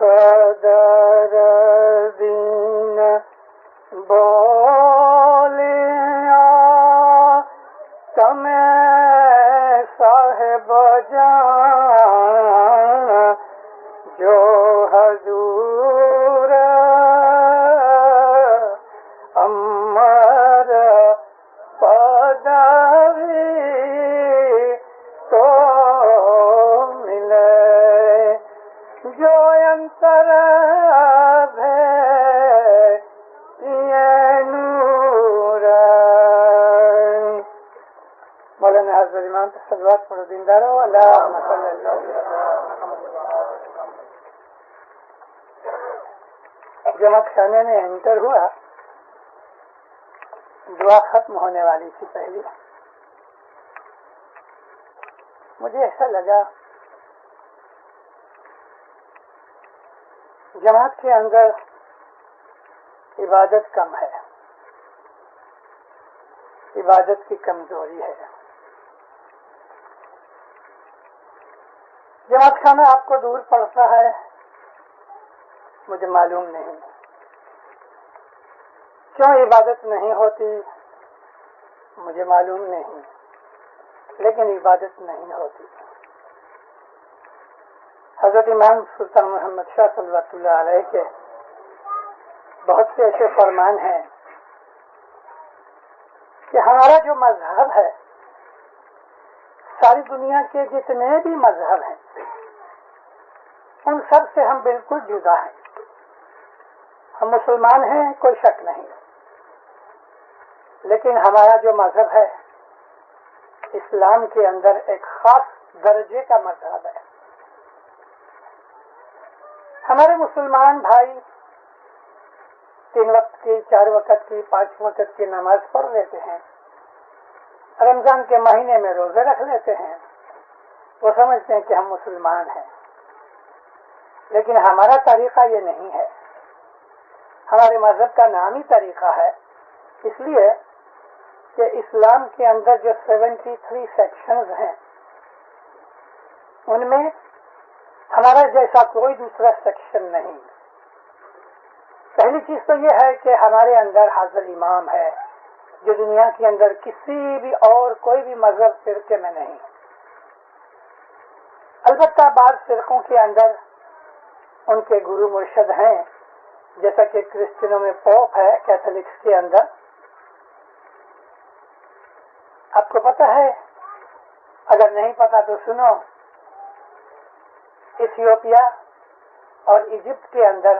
صدر دین بولیا تم صاحب جان جو حضور امر پدوی تو ملے جو انتر مولانا حضرت امام صلوات پڑھو دیندارو اللہم صلی اللہ علیہ وسلم. جماعت خانے میں انٹر ہوا، دعا ختم ہونے والی تھی پہلی. مجھے ایسا لگا جماعت کے اندر عبادت کم ہے، عبادت کی کمزوری ہے. جماعت خانہ آپ کو دور پڑتا ہے، مجھے معلوم نہیں کیوں عبادت نہیں ہوتی، مجھے معلوم نہیں، لیکن عبادت نہیں ہوتی. حضرت امام سلطان محمد شاہ صلی اللہ علیہ کے بہت سے ایسے فرمان ہیں کہ ہمارا جو مذہب ہے، ساری دنیا کے جتنے بھی مذہب ہیں ان سب سے ہم بالکل جدا ہیں. ہم مسلمان ہیں، کوئی شک نہیں، لیکن ہمارا جو مذہب ہے اسلام کے اندر ایک خاص درجے کا مذہب ہے. ہمارے مسلمان بھائی 3 وقت کی، 4 وقت کی، 5 وقت کی نماز پڑھ لیتے ہیں، رمضان کے مہینے میں روزے رکھ لیتے ہیں، وہ سمجھتے ہیں کہ ہم مسلمان ہیں. لیکن ہمارا طریقہ یہ نہیں ہے. ہمارے مذہب کا نام ہی طریقہ ہے، اس لیے کہ اسلام کے اندر جو 73 سیکشنز ہیں ان میں ہمارا جیسا کوئی دوسرا سیکشن نہیں. پہلی چیز تو یہ ہے کہ ہمارے اندر حاضر امام ہے جو دنیا کے اندر کسی بھی اور کوئی بھی مذہب فرقے میں نہیں. البتہ بعض فرقوں کے اندر ان کے گرو مرشد ہیں، جیسا کہ کرسچنوں میں پوپ ہے، کیتھولکس کے اندر. آپ کو پتہ ہے، اگر نہیں پتا تو سنو، ایتھیوپیا اور ایجپٹ کے اندر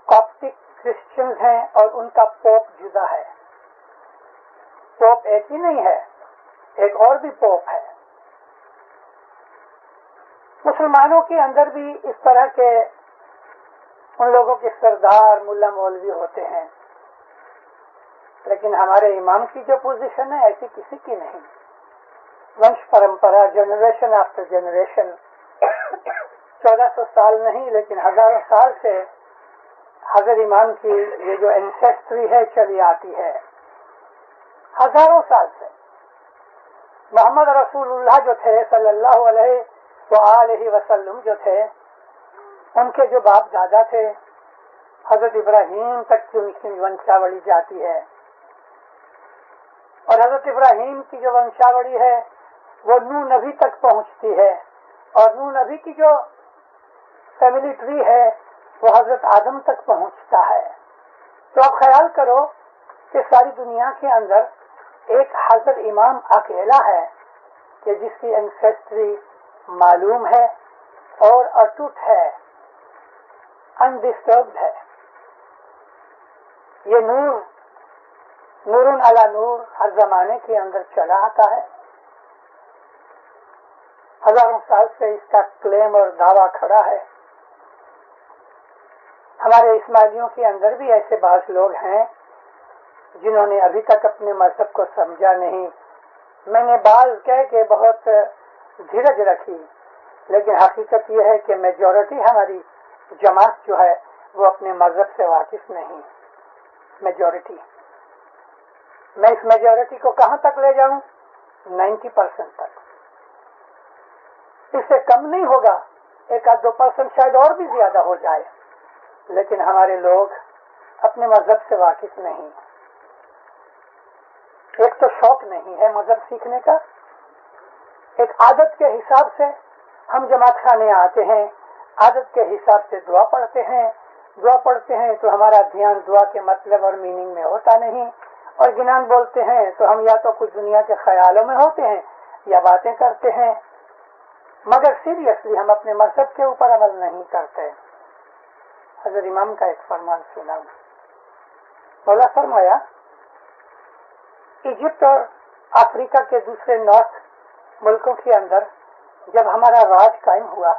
کاپٹک کرسچنز ہیں اور ان کا پوپ جدا ہے. پوپ ایک ہی نہیں ہے، ایک اور بھی پوپ ہے. مسلمانوں کے اندر بھی اس طرح کے ان لوگوں کے سردار ملا مولوی ہوتے ہیں، لیکن ہمارے امام کی جو پوزیشن ہے ایسی کسی کی نہیں. ونش پرمپرا، جنریشن آفٹر جنریشن، 1400 سال نہیں لیکن ہزاروں سال سے حضرت امام کی یہ جو اینسیسٹری ہے چلی آتی ہے. ہزاروں سال سے محمد رسول اللہ جو تھے صلی اللہ علیہ وآلہ وسلم جو تھے، ان کے جو باپ دادا تھے، حضرت ابراہیم تک کی ان کی ونشاولی جاتی ہے. اور حضرت ابراہیم کی جو ونشاولی ہے وہ نوح نبی تک پہنچتی ہے، اور نوح نبی کی جو فیملی ٹری ہے وہ حضرت آدم تک پہنچتا ہے. تو آپ خیال کرو کہ ساری دنیا کے اندر ایک حضرت امام اکیلا ہے کہ جس کی اینسیسٹری معلوم ہے اور اٹوٹ ہے، انڈسٹربڈ ہے. یہ نور علی نور ہر زمانے کے اندر چلا آتا ہے. ہزاروں سال سے اس کا کلیم اور دعویٰ کھڑا ہے. ہمارے اسماعیلیوں کے اندر بھی ایسے بعض لوگ ہیں جنہوں نے ابھی تک اپنے مذہب کو سمجھا نہیں. میں نے بعض کہہ کے بہت دھیرج رکھی، لیکن حقیقت یہ ہے کہ میجورٹی ہماری جماعت جو ہے وہ اپنے مذہب سے واقف نہیں. میجورٹی، میں اس میجورٹی کو کہاں تک لے جاؤں؟ 90% تک. इससे कम नहीं होगा, 1-2% शायद और भी ज्यादा हो जाए, लेकिन हमारे लोग अपने मजहब से वाकिफ नहीं। एक तो शौक नहीं है मजहब सीखने का, एक आदत के हिसाब से हम जमात खाने आते हैं, आदत के हिसाब से दुआ पढ़ते हैं तो हमारा ध्यान दुआ के मतलब और मीनिंग में होता नहीं, और गिनान बोलते हैं तो हम या तो कुछ दुनिया के ख्यालों में होते हैं या बातें करते हैं, मगर सीरियसली हम अपने मजहब के ऊपर अमल नहीं करते। हज़रत इमाम का एक फरमान सुना, मौला फरमाया, इजिप्ट और अफ्रीका के दूसरे नॉर्थ मुल्कों के अंदर जब हमारा राज कायम हुआ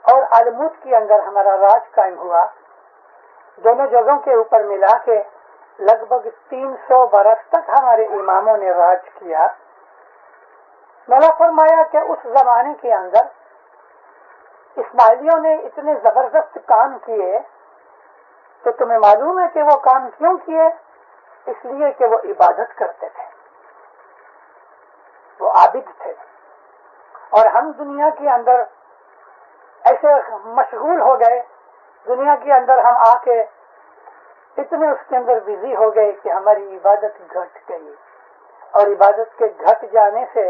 और अलमूद के अंदर हमारा राज कायम हुआ, दोनों जगहों के ऊपर मिला के लगभग 300 बरस तक हमारे इमामों ने राज किया। मौला फरमाया कि उस जमाने के अंदर इस्माइलियों ने इतने जबरदस्त काम किए, तो तुम्हें मालूम है कि वो काम क्यों किए? इसलिए कि वो इबादत करते थे, वो आबिद थे। और हम दुनिया के अंदर ऐसे मशगूल हो गए, दुनिया के अंदर हम आके इतने उसके अंदर बिजी हो गए कि हमारी इबादत घट गई, और इबादत के घट जाने से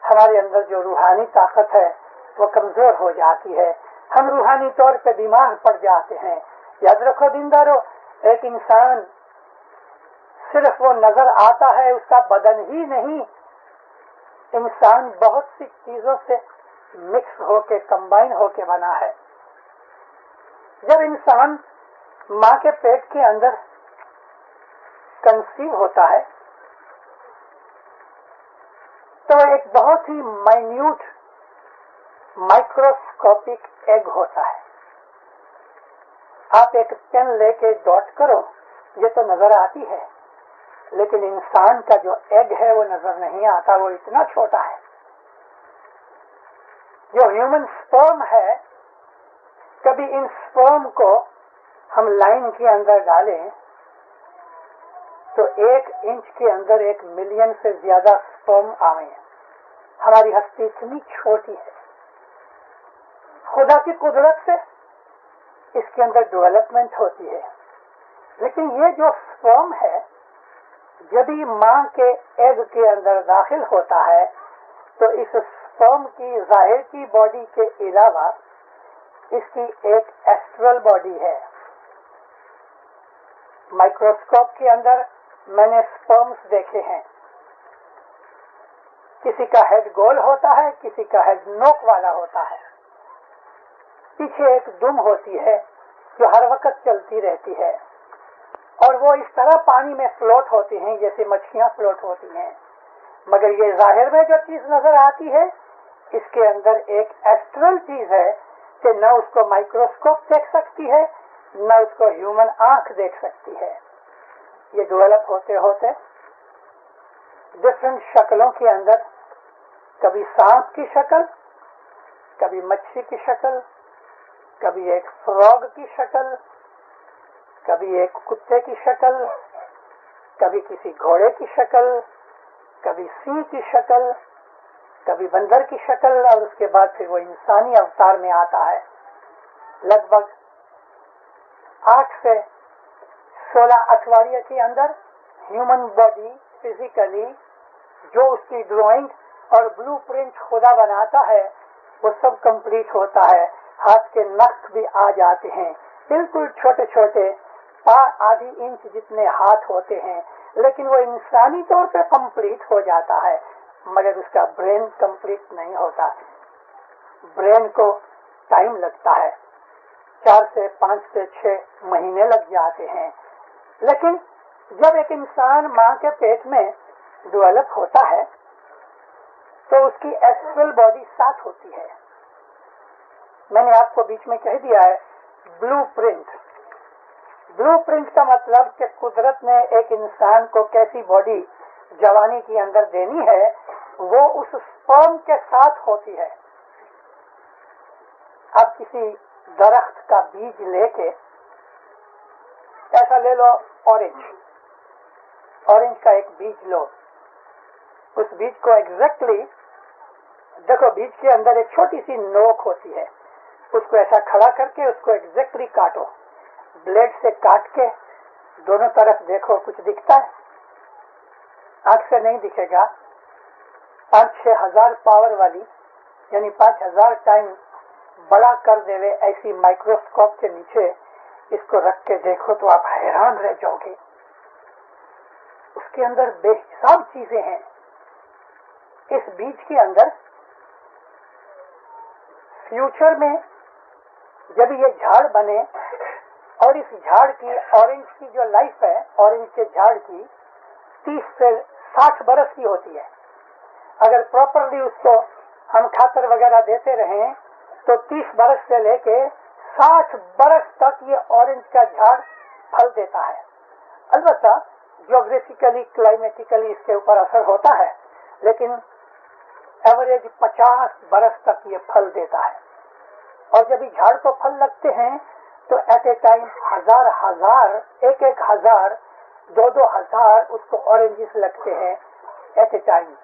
हमारे अंदर जो रूहानी ताकत है वो कमजोर हो जाती है, हम रूहानी तौर पे बीमार पड़ जाते हैं। याद रखो दीनदारो, एक इंसान सिर्फ वो नजर आता है, उसका बदन ही नहीं, इंसान बहुत सी चीजों से मिक्स होके कंबाइन होके बना है। जब इंसान माँ के पेट के अंदर कंसीव होता है तो एक बहुत ही माइन्यूट माइक्रोस्कोपिक एग होता है। आप एक पेन लेके डॉट करो, ये तो नजर आती है, लेकिन इंसान का जो एग है वो नजर नहीं आता, वो इतना छोटा है। जो ह्यूमन स्पर्म है, कभी इन स्पर्म को हम लाइन के अंदर डालें तो 1 इंच के अंदर 1 मिलियन से ज्यादा स्पर्म आए हैं। हमारी हस्ती इतनी छोटी है, खुदा की कुदरत से इसके अंदर डेवलपमेंट होती है। लेकिन ये जो स्पर्म है, जब भी माँ के एग के अंदर दाखिल होता है तो इस स्पर्म की जाहिर की बॉडी के अलावा इसकी एक एस्ट्रल बॉडी है। माइक्रोस्कोप के अंदर मैंने स्पर्म्स देखे हैं, किसी का हेड गोल होता है, किसी का हेड नोक वाला होता है, पीछे एक दुम होती है जो हर वक्त चलती रहती है, और वो इस तरह पानी में फ्लोट होती हैं जैसे मछलियां फ्लोट होती हैं। मगर ये जाहिर में जो चीज नजर आती है, इसके अंदर एक एस्ट्रल चीज है कि न उसको माइक्रोस्कोप देख सकती है, न उसको ह्यूमन आंख देख सकती है। ये डेवलप होते होते डिफरेंट शक्लों के अंदर, कभी सांप की शक्ल, कभी मच्छी की शक्ल, कभी एक फ्रॉग की शक्ल, कभी एक कुत्ते की शक्ल, कभी किसी घोड़े की शक्ल, कभी सिंह की शक्ल, कभी बंदर की शक्ल, और उसके बाद फिर वो इंसानी अवतार में आता है। लगभग 8 से 16 अठवाडिये के अंदर ह्यूमन बॉडी फिजिकली जो उसकी ड्राइंग और ब्लूप्रिंट खुदा बनाता है वो सब कंप्लीट होता है। हाथ के नख भी आ जाते हैं, बिल्कुल छोटे छोटे, आधी इंच जितने हाथ होते हैं, लेकिन वो इंसानी तौर पे कंप्लीट हो जाता है, मगर उसका ब्रेन कंप्लीट नहीं होता। ब्रेन को टाइम लगता है, 4 से 5 से 6 महीने लग जाते हैं। लेकिन जब एक इंसान माँ के पेट में डेवलप होता है तो उसकी एस्ट्रल बॉडी साथ होती है। मैंने आपको बीच में कह दिया है ब्लूप्रिंट। ब्लूप्रिंट का मतलब कि कुदरत ने एक इंसान को कैसी बॉडी जवानी के अंदर देनी है, वो उस स्पर्म के साथ होती है। अब किसी दरख्त का बीज लेके, ऐसा ले लो ऑरेंज का एक बीज लो, उस बीज को एग्जैक्टली देखो बीज के अंदर एक छोटी सी नोक होती है, उसको ऐसा खड़ा करके उसको एग्जैक्टली काटो, ब्लेड से काट के दोनों तरफ देखो, कुछ दिखता है? आंख से नहीं दिखेगा। 5-6 हजार पावर वाली यानी 5000 टाइम बड़ा कर देवे ऐसी माइक्रोस्कोप के नीचे इसको रख के देखो तो आप हैरान रह जाओगे। उसके अंदर बेहिसाब चीजें हैं। इस बीज के अंदर फ्यूचर में जब ये झाड़ बने और इस झाड़ की ऑरेंज की जो लाइफ है, ऑरेंज के झाड़ की 30 से 60 बरस की होती है। अगर प्रॉपरली उसको हम खातर वगैरह देते रहें तो 30 बरस से लेके 60 बरस तक ये ऑरेंज का झाड़ फल देता है। अलबत्ता ज्योग्राफिकली क्लाइमेटिकली इसके ऊपर असर होता है, लेकिन एवरेज 50 बरस तक ये फल देता है। और जब ये झाड़ को फल लगते हैं तो एट ए टाइम हजार, एक हजार, 2 हजार उसको ऑरेंजेस लगते हैं एट ए टाइम।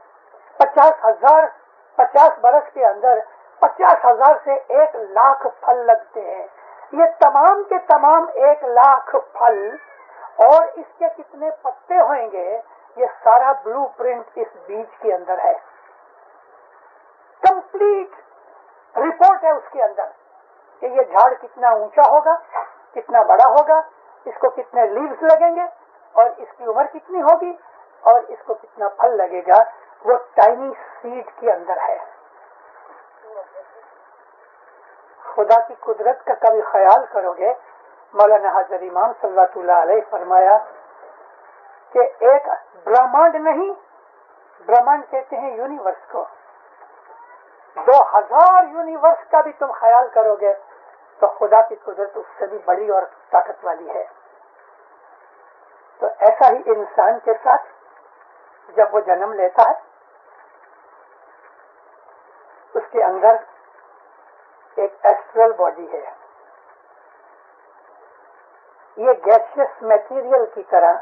50 बरस के अंदर 50,000 से 1 लाख फल लगते हैं। ये तमाम के तमाम 1 लाख फल और इसके कितने पत्ते होंगे, ये सारा ब्लूप्रिंट इस बीज के अंदर है। कंप्लीट रिपोर्ट है उसके अंदर कि ये झाड़ कितना ऊंचा होगा, कितना बड़ा होगा, इसको कितने लीव्स लगेंगे और इसकी उम्र कितनी होगी और इसको कितना फल लगेगा। वो टाइनी सीड के अंदर है। खुदा की कुदरत का कभी ख्याल करोगे, मौलाना हजरत इमाम सल्लल्लाहु अलैहि फरमाया कि एक ब्रह्मांड नहीं, ब्रह्मांड कहते हैं यूनिवर्स को, 2000 यूनिवर्स का भी तुम ख्याल करोगे तो खुदा की कुदरत उससे भी बड़ी और ताकत वाली है। तो ऐसा ही इंसान के साथ जब वो जन्म लेता है उसके अंदर एक एस्ट्रल बॉडी है। ये गैसियस मटेरियल की तरह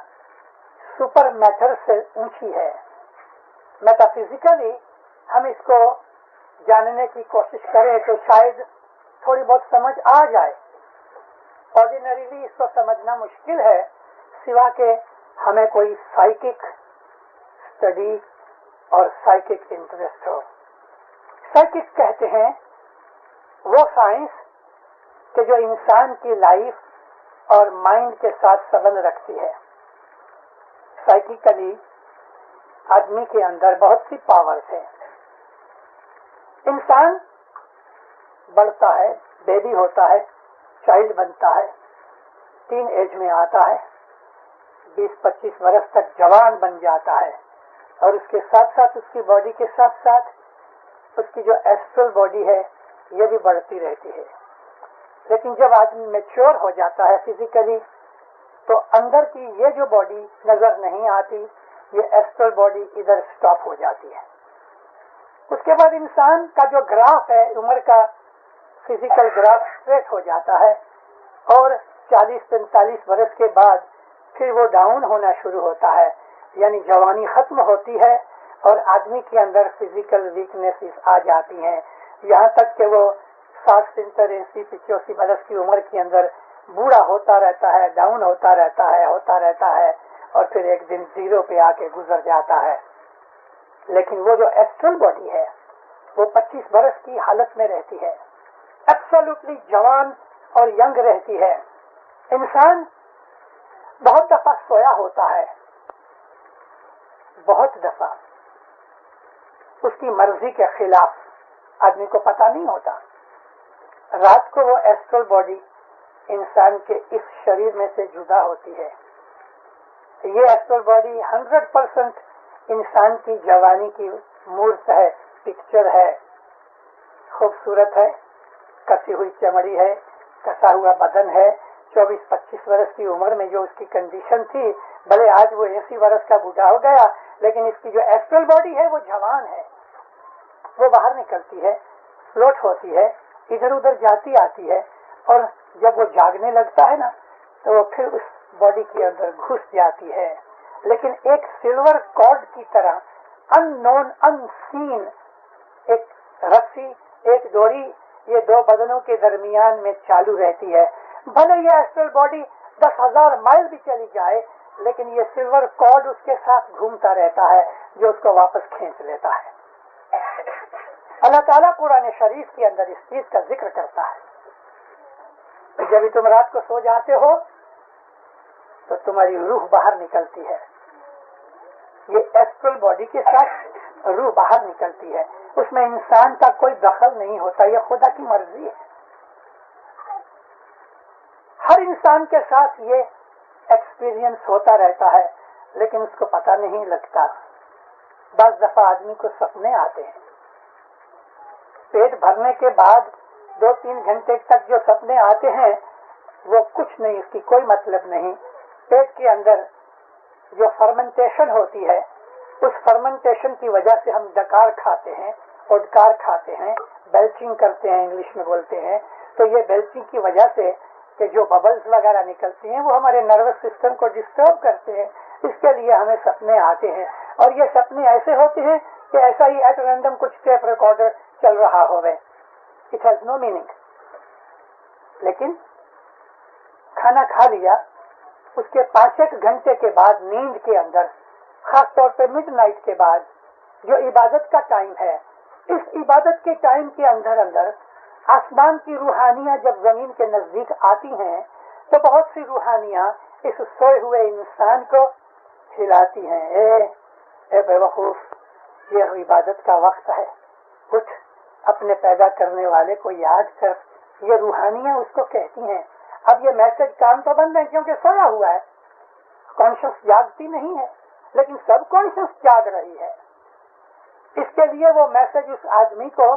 सुपर मैटर से ऊंची है। मेटाफिजिकली हम इसको जानने की कोशिश करें तो शायद थोड़ी बहुत समझ आ जाए। ऑर्डिनरीली इसको समझना मुश्किल है, सिवा के हमें कोई साइकिक स्टडी और साइकिक इंटरेस्ट हो। साइकिक कहते हैं वो साइंस कि जो इंसान की लाइफ और माइंड के साथ संबंध रखती है। साइकिकली आदमी के अंदर बहुत सी पावर्स है। इंसान बढ़ता है, बेबी होता है, चाइल्ड बनता है, टीन एज में आता है, 20-25 वर्ष तक जवान बन जाता है और उसके साथ साथ उसकी बॉडी के साथ साथ उसकी जो एस्ट्रल बॉडी है ये भी बढ़ती रहती है। लेकिन जब आदमी मैच्योर हो जाता है फिजिकली तो अंदर की ये जो बॉडी नजर नहीं आती, ये एस्ट्रल बॉडी इधर स्टॉप हो जाती है। उसके बाद इंसान का जो ग्राफ है, उम्र का फिजिकल ग्राफ स्ट्रेट हो जाता है और 40-45 वर्ष के बाद फिर वो डाउन होना शुरू होता है, यानी जवानी खत्म होती है और आदमी के अंदर फिजिकल वीकनेसेस आ जाती हैं। यहाँ तक कि वो 60, 70, 80, 85 वर्ष की उम्र के अंदर बूढ़ा होता रहता है, डाउन होता रहता है और फिर एक दिन जीरो पे आके गुजर जाता है। लेकिन वो जो एस्ट्रल बॉडी है वो 25 वर्ष की हालत में रहती है, एब्सोल्युटली जवान और यंग रहती है। इंसान बहुत दफा सोया होता है, बहुत दफा उसकी मर्जी के खिलाफ, आदमी को पता नहीं होता। रात को वो एस्ट्रल बॉडी इंसान के इस शरीर में से जुदा होती है। ये एस्ट्रल बॉडी 100% इंसान की जवानी की मूर्त है, पिक्चर है, खूबसूरत है, कसी हुई चमड़ी है, कसा हुआ बदन है। 24-25 वर्ष की उम्र में जो उसकी कंडीशन थी, भले आज वो 80 वर्ष का बूढ़ा हो गया, लेकिन इसकी जो एस्ट्रल बॉडी है वो जवान है। वो बाहर निकलती है, फ्लोट होती है, इधर उधर जाती आती है और जब वो जागने लगता है ना तो वो फिर उस बॉडी के अंदर घुस जाती है। लेकिन एक सिल्वर कॉर्ड की तरह अननोन, अनसीन एक रस्सी, एक डोरी, ये दो बदनों के दरमियान में चालू रहती है। भले ये एस्ट्रल बॉडी 10,000 माइल भी चली जाए, लेकिन ये सिल्वर कॉर्ड उसके साथ घूमता रहता है जो उसको वापस खींच लेता है। अल्लाह ताला कुरान शरीफ के अंदर इस चीज का जिक्र करता है। जब तुम रात को सो जाते हो तो तुम्हारी रूह बाहर निकलती है, ये एस्ट्रल बॉडी के साथ रूह बाहर निकलती है, उसमें इंसान का कोई दखल नहीं होता, यह खुदा की मर्जी है। हर इंसान के साथ ये एक्सपीरियंस होता रहता है, लेकिन उसको पता नहीं लगता। बस दफा आदमी को सपने आते हैं, पेट भरने के बाद 2-3 घंटे तक जो सपने आते हैं वो कुछ नहीं, उसकी कोई मतलब नहीं। पेट के अंदर जो फर्मेंटेशन होती है, उस फर्मेंटेशन की वजह से हम डकार खाते हैं, ओडकार खाते हैं, बेल्चिंग करते हैं, इंग्लिश में बोलते हैं। तो ये बेल्चिंग की वजह से कि जो बबल्स वगैरह निकलती हैं वो हमारे नर्वस सिस्टम को डिस्टर्ब करते हैं, इसके लिए हमें सपने आते हैं। और ये सपने ऐसे होते हैं कि ऐसा ही एट रैंडम कुछ टेप रिकॉर्डर चल रहा होवे, इट हैज नो मीनिंग। लेकिन खाना खा लिया, उसके 5-6 घंटे के बाद नींद के अंदर, खास तौर पे मिडनाइट के बाद जो इबादत का टाइम है, इस इबादत के टाइम के अंदर आसमान की रूहानियां जब जमीन के नजदीक आती हैं तो बहुत सी रूहानियां इस सोए हुए इंसान को हिलाती हैं। ए बेवकूफ, ये इबादत का वक्त है, उठ, अपने पैदा करने वाले को याद कर। ये रूहानियां उसको कहती हैं। अब ये मैसेज कान तो बंद है क्योंकि सोया हुआ है, कॉन्शियस जागती नहीं है, लेकिन सब कॉन्शियस जाग रही है। इसके लिए वो मैसेज उस आदमी को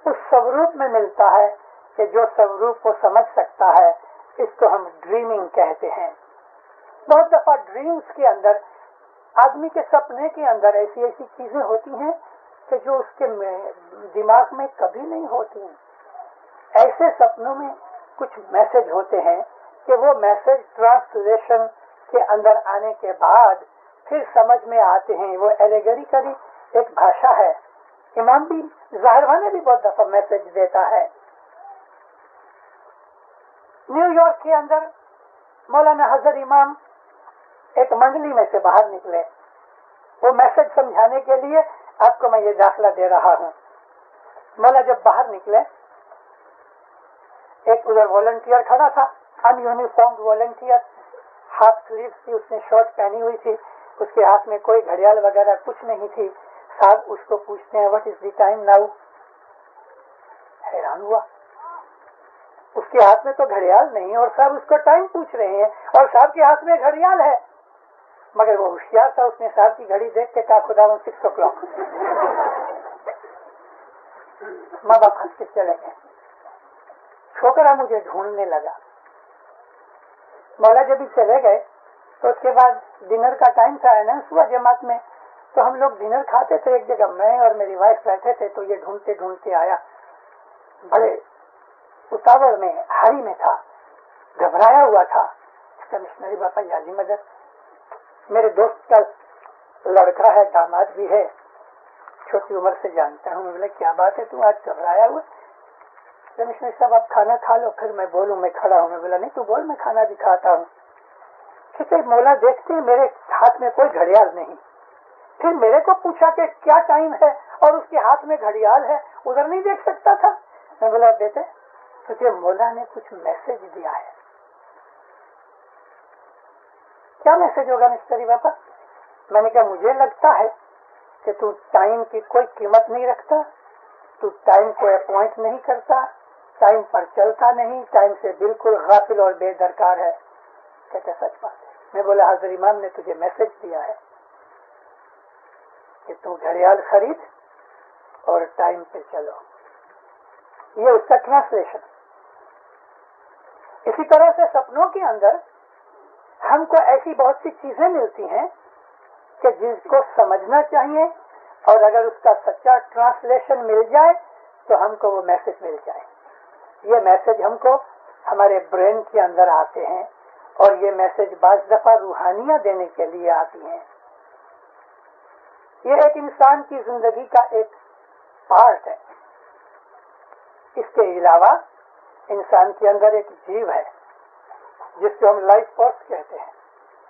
उस स्वरूप में मिलता है कि जो स्वरूप को समझ सकता है, इसको हम ड्रीमिंग कहते हैं। बहुत दफा ड्रीम्स के अंदर, आदमी के सपने के अंदर ऐसी ऐसी चीजें होती हैं कि जो उसके दिमाग में कभी नहीं होती। ऐसे सपनों में कुछ मैसेज होते हैं कि वो मैसेज ट्रांसलेशन के अंदर आने के बाद फिर समझ में आते हैं। वो एलेगरिकली एक भाषा है। इमाम भी, ज़ाहिर ने भी बहुत दफा मैसेज देता है। न्यूयॉर्क के अंदर मौलाना हजर इमाम एक मंडली में से बाहर निकले, वो मैसेज समझाने के लिए आपको मैं ये दाखला दे रहा हूँ। मौला जब बाहर निकले, एक उधर वॉलंटियर खड़ा था, अनयूनिफॉर्म्ड वॉलंटियर, हाफ स्लीव थी, उसने शर्ट पहनी हुई थी, उसके हाथ में कोई घड़ियाल वगैरह कुछ नहीं थी। साहब उसको पूछते हैं what is the time now. हैरान हुआ, उसके हाथ में तो घड़ियाल नहीं और साहब उसको टाइम पूछ रहे हैं और साहब के हाथ में घड़ियाल है। मगर वो होशियार था, उसने साहब की घड़ी देख के कहा खुदा 6 o'clock। माँ बाप हंस के चले गए। छोकरा मुझे ढूंढने लगा। मौला जब भी चले गए तो उसके बाद डिनर का टाइम था, अनाउंस हुआ जमात में, तो हम लोग डिनर खाते थे एक जगह, मैं और मेरी वाइफ बैठे थे। तो ये ढूंढते ढूंढते आया, बड़े उतावल में, हारी में था, घबराया हुआ था। इसका मिशनरी बापा याजी मदद, मेरे दोस्त का लड़का है, दामाद भी है, छोटी उम्र से जानता हूँ। मैं बोला क्या बात है, तू आज घबराया हुआ? मिशनरी साहब आप खाना खा लो फिर मैं बोलूँ, मैं खड़ा हूँ। मैं बोला नहीं तू बोल, मैं खाना भी खाता हूँ। ठीक है। मौला देखते हैं मेरे हाथ में कोई घड़ियाल नहीं। फिर मेरे को पूछा कि क्या टाइम है और उसके हाथ में घड़ियाल है, उधर नहीं देख सकता था। मैं बोला बेटे तुझे मौला ने कुछ मैसेज दिया है। क्या मैसेज होगा मिस्टरी बापा? मैंने कहा मुझे लगता है कि तू टाइम की कोई कीमत नहीं रखता, तू टाइम को अपॉइंट नहीं करता, टाइम पर चलता नहीं, टाइम से बिल्कुल गाफिल और बेदरकार है। कहते सच बात है। मैं बोला हजर इमाम ने तुझे मैसेज दिया है कि तू घड़ियाल खरीद और टाइम पे चलो। ये उसका ट्रांसलेशन। इसी तरह से सपनों के अंदर हमको ऐसी बहुत सी चीजें मिलती हैं कि जिसको समझना चाहिए और अगर उसका सच्चा ट्रांसलेशन मिल जाए तो हमको वो मैसेज मिल जाए। ये मैसेज हमको हमारे ब्रेन के अंदर आते हैं और ये मैसेज बाज दफा रूहानियां देने के लिए आती हैं। ये एक इंसान की जिंदगी का एक पार्ट है। इसके अलावा इंसान के अंदर एक जीव है जिसको हम लाइफ फोर्स कहते हैं।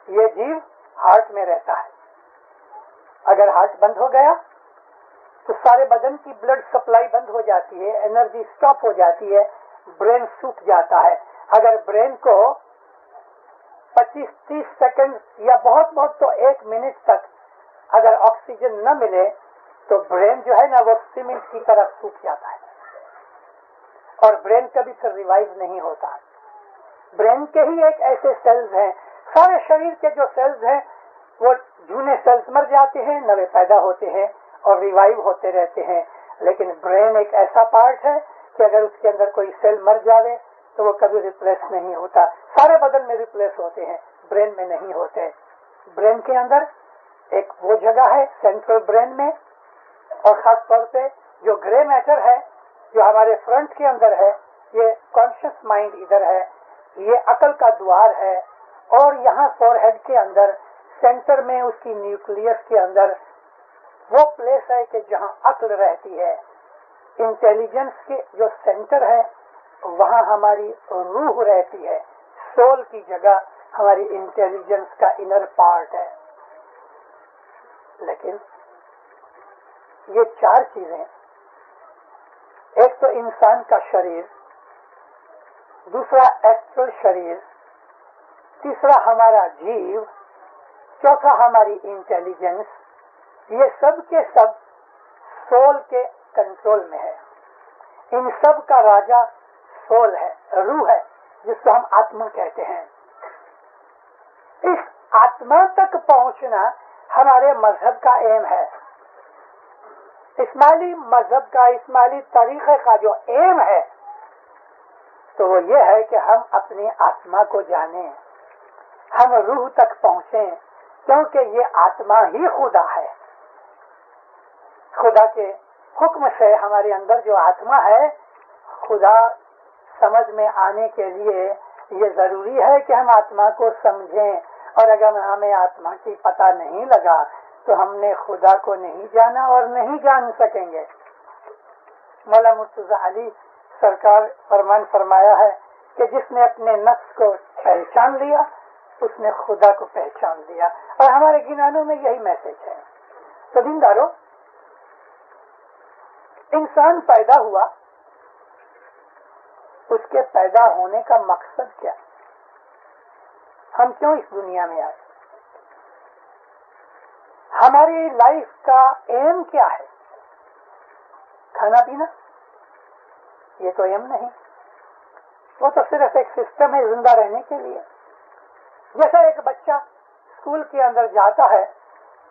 ये जीव हार्ट में रहता है। अगर हार्ट बंद हो गया तो सारे बदन की ब्लड सप्लाई बंद हो जाती है, एनर्जी स्टॉप हो जाती है, ब्रेन सूख जाता है। अगर ब्रेन को 25-30 सेकंड या बहुत बहुत तो 1 मिनट तक अगर ऑक्सीजन न मिले तो ब्रेन जो है ना वो सीमेंट की तरह सूख जाता है और ब्रेन कभी फिर रिवाइव नहीं होता। ब्रेन के ही एक ऐसे सेल्स हैं, सारे शरीर के जो सेल्स हैं वो जूने सेल्स मर जाते हैं, नए पैदा होते हैं और रिवाइव होते रहते हैं। लेकिन ब्रेन एक ऐसा पार्ट है कि अगर उसके अंदर कोई सेल मर जावे तो वो कभी रिप्लेस नहीं होता। सारे बदन में रिप्लेस होते हैं, ब्रेन में नहीं होते। ब्रेन के अंदर एक वो जगह है सेंट्रल ब्रेन में, और खास तौर पे जो ग्रे मैटर है जो हमारे फ्रंट के अंदर है, ये कॉन्शियस माइंड इधर है, ये अकल का द्वार है। और यहाँ फोरहेड के अंदर सेंटर में उसकी न्यूक्लियस के अंदर वो प्लेस है कि जहाँ अक्ल रहती है। इंटेलिजेंस के जो सेंटर है वहाँ हमारी रूह रहती है, सोल की जगह हमारी इंटेलिजेंस का इनर पार्ट है। लेकिन ये 4 चीजें, एक तो इंसान का शरीर, दूसरा एस्ट्रल शरीर, तीसरा हमारा जीव, चौथा हमारी इंटेलिजेंस, ये सब के सब सोल के कंट्रोल में है। इन सब का राजा सोल है, रूह है, जिसको हम आत्मा कहते हैं। इस आत्मा तक पहुंचना हमारे मजहब का एम है। इस्माइली मजहब का, इस्माइली तरीके का जो एम है तो वो ये है कि हम अपनी आत्मा को जानें, हम रूह तक पहुंचें, क्योंकि ये आत्मा ही खुदा है। खुदा के हुक्म से हमारे अंदर जो आत्मा है, खुदा समझ में आने के लिए ये जरूरी है कि हम आत्मा को समझें। और अगर हमें आत्मा की पता नहीं लगा तो हमने खुदा को नहीं जाना और नहीं जान सकेंगे। मौला मुर्तजा अली सरकार फरमान फरमाया है कि जिसने अपने नफ्स को पहचान लिया उसने खुदा को पहचान लिया। और हमारे गिनानों में यही मैसेज है। तो दीनदारों, इंसान पैदा हुआ, उसके पैदा होने का मकसद क्या? हम क्यों इस दुनिया में आए? हमारी लाइफ का एम क्या है? खाना पीना? ये तो एम नहीं, वो तो सिर्फ एक सिस्टम है जिंदा रहने के लिए। जैसे एक बच्चा स्कूल के अंदर जाता है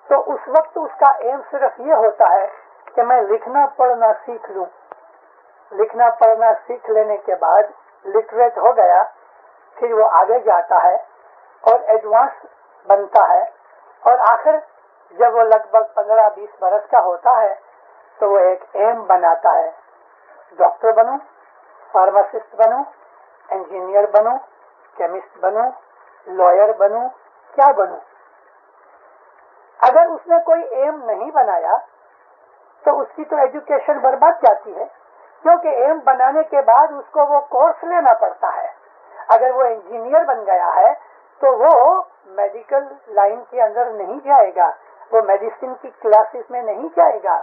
तो उस वक्त उसका एम सिर्फ ये होता है कि मैं लिखना पढ़ना सीख लूं। लिखना पढ़ना सीख लेने के बाद लिटरेट हो गया, फिर वो आगे जाता है और एडवांस बनता है, और आखिर जब वो लगभग 15-20 बरस का होता है तो वो एक एम बनाता है, डॉक्टर बनूं, फार्मासिस्ट बनूं, इंजीनियर बनूं, केमिस्ट बनूं, लॉयर बनूं, क्या बनूं। अगर उसने कोई एम नहीं बनाया तो उसकी तो एजुकेशन बर्बाद जाती है, क्योंकि एम बनाने के बाद उसको वो कोर्स लेना पड़ता है। अगर वो इंजीनियर बन गया है तो वो मेडिकल लाइन के अंदर नहीं जाएगा, वो मेडिसिन की क्लासेस में नहीं जाएगा।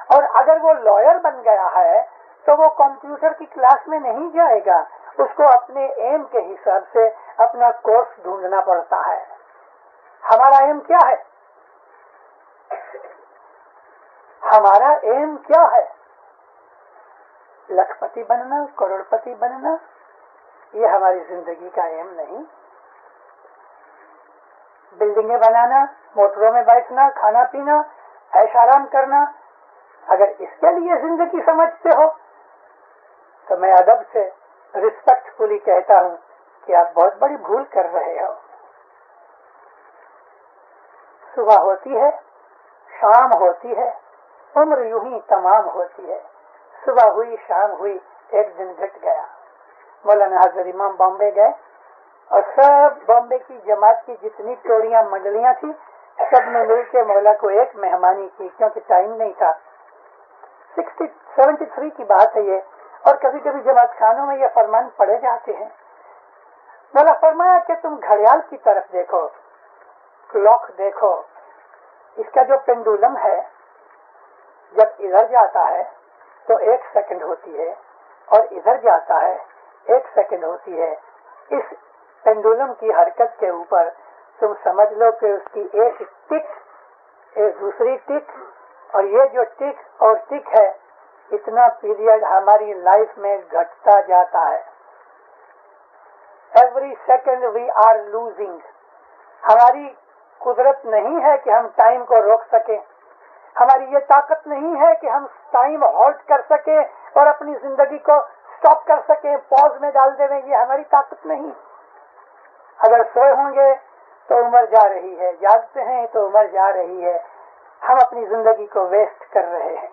और अगर वो लॉयर बन गया है तो वो कंप्यूटर की क्लास में नहीं जाएगा, उसको अपने एम के हिसाब से अपना कोर्स ढूंढना पड़ता है। हमारा एम क्या है? हमारा एम क्या है? लखपति बनना, करोड़पति बनना, ये हमारी जिंदगी का एम नहीं। बिल्डिंगें बनाना, मोटरों में बैठना, खाना पीना, ऐश आराम करना, अगर इसके लिए जिंदगी समझते हो तो मैं अदब से रिस्पेक्टफुली कहता हूं कि आप बहुत बड़ी भूल कर रहे हो। सुबह होती है, शाम होती है, उम्र यूं ही तमाम होती है। सुबह हुई, शाम हुई, एक दिन घट गया। मौलाना हजरत इमाम बॉम्बे गए और सब बॉम्बे की जमात की जितनी टोलियां मंडलियां थी सब ने मिलकर मौला को एक मेहमानी की, क्योंकि टाइम नहीं था। 73 की बात है ये, और कभी कभी जमात खानों में ये फरमान पढ़े जाते हैं। बोला फरमाया कि तुम घड़ियाल की तरफ देखो, क्लॉक देखो, इसका जो पेंडुलम है जब इधर जाता है तो 1 सेकंड होती है और इधर जाता है 1 सेकंड होती है। इस पेंडुलम की हरकत के ऊपर तुम समझ लो कि उसकी एक टिक, एक दूसरी टिक, और ये जो टिक और टिक है, इतना पीरियड हमारी लाइफ में घटता जाता है। Every second we are losing. हमारी कुदरत नहीं है कि हम टाइम को रोक सकें, हमारी ये ताकत नहीं है कि हम टाइम हॉल्ट कर सके और अपनी जिंदगी को स्टॉप कर सके, पॉज में डाल दें, ये हमारी ताकत नहीं। अगर सोए होंगे तो उम्र जा रही है, जागते हैं तो उम्र जा रही है। हम अपनी जिंदगी को वेस्ट कर रहे हैं,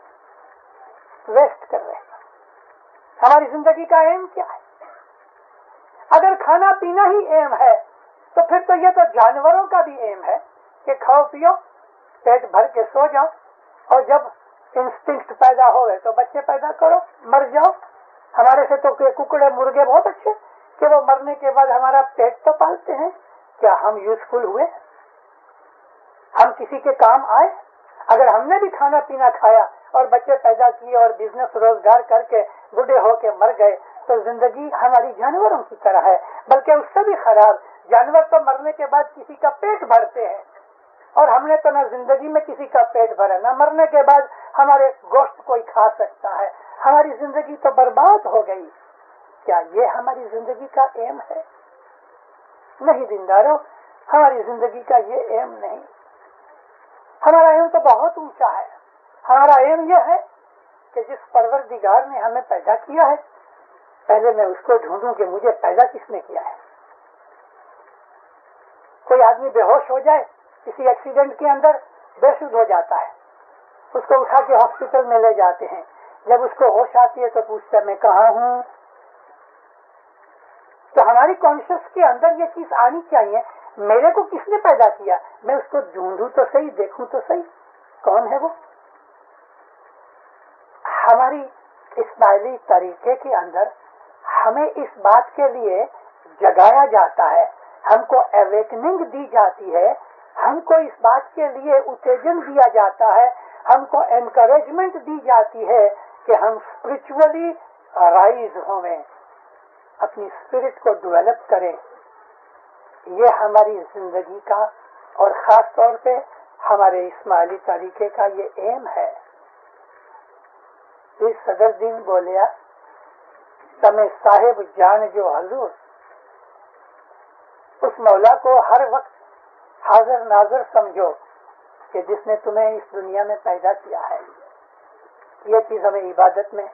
वेस्ट कर रहे हैं। हमारी जिंदगी का एम क्या है? अगर खाना पीना ही एम है तो फिर तो ये तो जानवरों का भी एम है कि खाओ पियो, पेट भर के सो जाओ, और जब इंस्टिंक्ट पैदा हो गए तो बच्चे पैदा करो, मर जाओ। हमारे से तो कुकड़े मुर्गे बहुत अच्छे कि वो मरने के बाद हमारा पेट तो पालते हैं। क्या हम यूजफुल हुए? हम किसी के काम आए? अगर हमने भी खाना पीना खाया और बच्चे पैदा किए और बिजनेस रोजगार करके बूढ़े होके मर गए तो जिंदगी हमारी जानवरों की तरह है, बल्कि उससे भी खराब। जानवर तो मरने के बाद किसी का पेट भरते हैं, और हमने तो न जिंदगी में किसी का पेट भरा, न मरने के बाद हमारे गोश्त कोई खा सकता है। हमारी जिंदगी तो बर्बाद हो गई। क्या ये हमारी जिंदगी का एम है? नहीं दीनदारों, हमारी जिंदगी का ये एम नहीं। हमारा एम तो बहुत ऊंचा है। हमारा एम यह है कि जिस परवरदिगार ने हमें पैदा किया है, पहले मैं उसको ढूंढूं कि मुझे पैदा किसने किया है। कोई आदमी बेहोश हो जाए, किसी एक्सीडेंट के अंदर बेसुध हो जाता है, उसको उठा के हॉस्पिटल में ले जाते हैं। जब उसको होश आती है तो पूछता है मैं कहाँ हूँ। तो हमारी कॉन्शियस के अंदर ये चीज आनी चाहिए, मेरे को किसने पैदा किया, मैं उसको ढूंढूं तो सही, देखूं तो सही, कौन है वो। हमारी इस्माइली तरीके के अंदर हमें इस बात के लिए जगाया जाता है, हमको अवेकनिंग दी जाती है, हमको इस बात के लिए उत्तेजन दिया जाता है, हमको एनकरेजमेंट दी जाती है कि हम स्पिरिचुअली राइज होवें, अपनी स्पिरिट को डेवलप करें। ये हमारी जिंदगी का और खास तौर पे हमारे इस्माइली तरीके का ये एम है। इस सदर दिन बोलिया तमें साहिब जान जो हजूर, उस मौला को हर वक्त हाजिर नाजर समझो कि जिसने तुम्हें इस दुनिया में पैदा किया है। ये चीज हमें इबादत में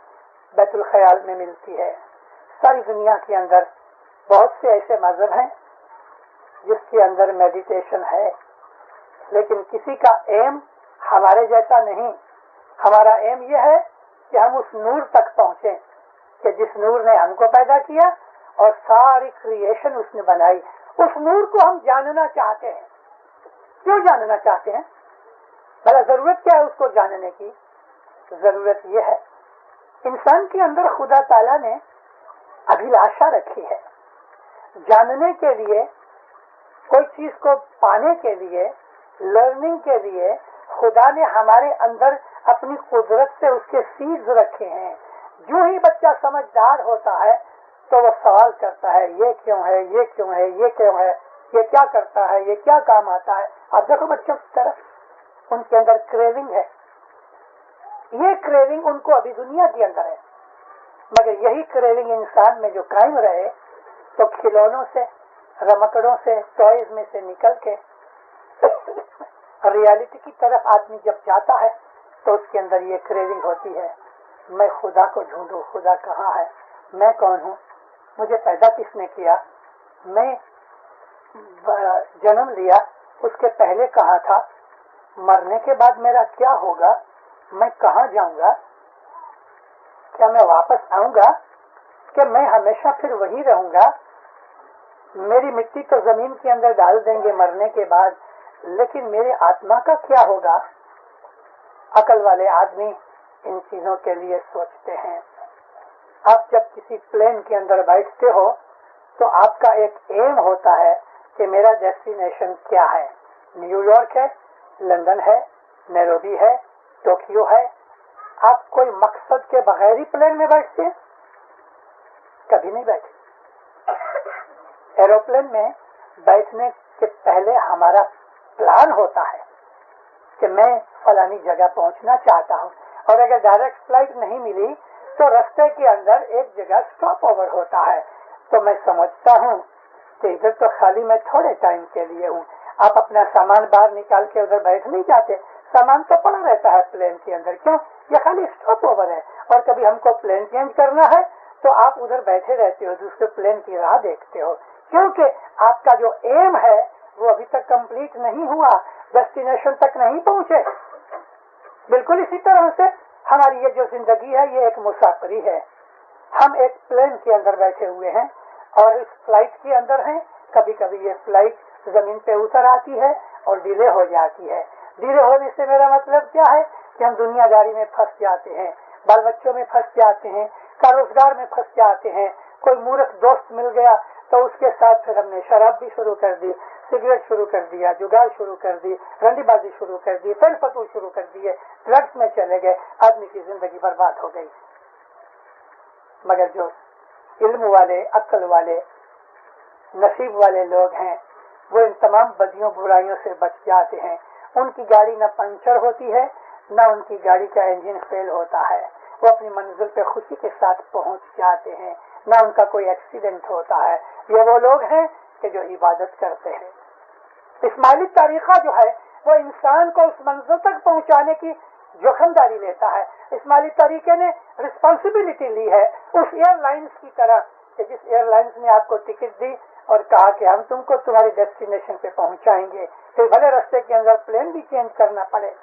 बैतुल ख्याल में मिलती है। सारी दुनिया के अंदर बहुत से ऐसे मजहब हैं जिसके अंदर मेडिटेशन है, लेकिन किसी का एम हमारे जैसा नहीं। हमारा एम यह है कि हम उस नूर तक पहुंचे कि जिस नूर ने हमको पैदा किया और सारी क्रिएशन उसने बनाई। उस नूर को हम जानना चाहते हैं। क्यों जानना चाहते हैं? भला जरूरत क्या है उसको जानने की? जरूरत यह है, इंसान के अंदर खुदा ताला ने अभिलाषा रखी है जानने के लिए, कोई चीज को पाने के लिए, लर्निंग के लिए खुदा ने हमारे अंदर अपनी कुदरत से उसके सीड्स रखे हैं। जो ही बच्चा समझदार होता है तो वो सवाल करता है, ये क्यों है, ये क्यों है, ये क्यों है, ये क्या करता है, ये क्या काम आता है। आप देखो बच्चों की तरफ, उनके अंदर क्रेविंग है। ये क्रेविंग उनको अभी दुनिया के अंदर है, मगर यही क्रेविंग इंसान में जो कायम रहे तो खिलौनों से, रमकड़ों से, टॉयज में से निकल के रियलिटी की तरफ आदमी जब जाता है तो उसके अंदर ये क्रेविंग होती है, मैं खुदा को ढूंढूं, खुदा कहाँ है, मैं कौन हूँ, मुझे पैदा किसने किया, मैं जन्म लिया उसके पहले कहाँ था, मरने के बाद मेरा क्या होगा, मैं कहाँ जाऊंगा, क्या मैं वापस आऊंगा कि मैं हमेशा फिर वही रहूंगा। मेरी मिट्टी तो जमीन के अंदर डाल देंगे मरने के बाद, लेकिन मेरे आत्मा का क्या होगा। अकल वाले आदमी इन चीजों के लिए सोचते हैं। आप जब किसी प्लेन के अंदर बैठते हो तो आपका एक एम होता है कि मेरा डेस्टिनेशन क्या है। न्यूयॉर्क है, लंदन है, नैरोबी है, टोक्यो है। आप कोई मकसद के बगैर ही प्लेन में बैठते हैं? कभी नहीं बैठे। एरोप्लेन में बैठने के पहले हमारा प्लान होता है कि मैं फलानी जगह पहुंचना चाहता हूं, और अगर डायरेक्ट फ्लाइट नहीं मिली तो रास्ते के अंदर एक जगह स्टॉप ओवर होता है। तो मैं समझता हूं कि इधर तो खाली मैं थोड़े टाइम के लिए हूं। आप अपना सामान बाहर निकाल के उधर बैठ नहीं जाते, सामान तो पड़ा रहता है प्लेन के अंदर। क्यों? ये खाली स्टॉप ओवर है। और कभी हमको प्लेन चेंज करना है तो आप उधर बैठे रहते हो, दूसरे प्लेन की राह देखते हो, क्योंकि आपका जो एम है वो अभी तक कंप्लीट नहीं हुआ, डेस्टिनेशन तक नहीं पहुंचे। बिल्कुल इसी तरह से हमारी ये जो जिंदगी है ये एक मुसाफरी है। हम एक प्लेन के अंदर बैठे हुए हैं और इस फ्लाइट के अंदर हैं। कभी कभी ये फ्लाइट जमीन पे उतर आती है और डिले हो जाती है। डिले होने से मेरा मतलब क्या है कि हम दुनियादारी में फंस जाते हैं, बाल बच्चों में फंस जाते हैं, कारोबार में फंस जाते हैं। कोई मूर्ख दोस्त मिल गया तो उसके साथ फिर हमने शराब भी शुरू कर दी, सिगरेट शुरू कर दिया, जुगाड़ शुरू कर दी, रंडीबाजी शुरू कर दी, फेल फतूल शुरू कर दिए, ड्रग्स में चले गए। आदमी की जिंदगी बर्बाद हो गई। मगर जो इल्म वाले, अक्ल वाले, नसीब वाले लोग हैं वो इन तमाम बदियों बुराइयों से बच जाते हैं। उनकी गाड़ी न पंचर होती है, न उनकी गाड़ी का इंजन फेल होता है। वो अपनी मंजिल पे खुशी के साथ पहुंच जाते हैं, न उनका कोई एक्सीडेंट होता है। ये वो लोग हैं कि जो इबादत करते हैं। इस्माइली तरीका जो है वो इंसान को उस मंजिल तक पहुंचाने की जोखमदारी लेता है। इस्माइली तरीके ने रिस्पॉन्सिबिलिटी ली है उस एयरलाइंस की तरह कि जिस एयरलाइंस ने आपको टिकट दी और कहा कि हम तुमको तुम्हारी डेस्टिनेशन पे पहुंचाएंगे, फिर भले रास्ते के अंदर प्लेन भी चेंज करना पड़े।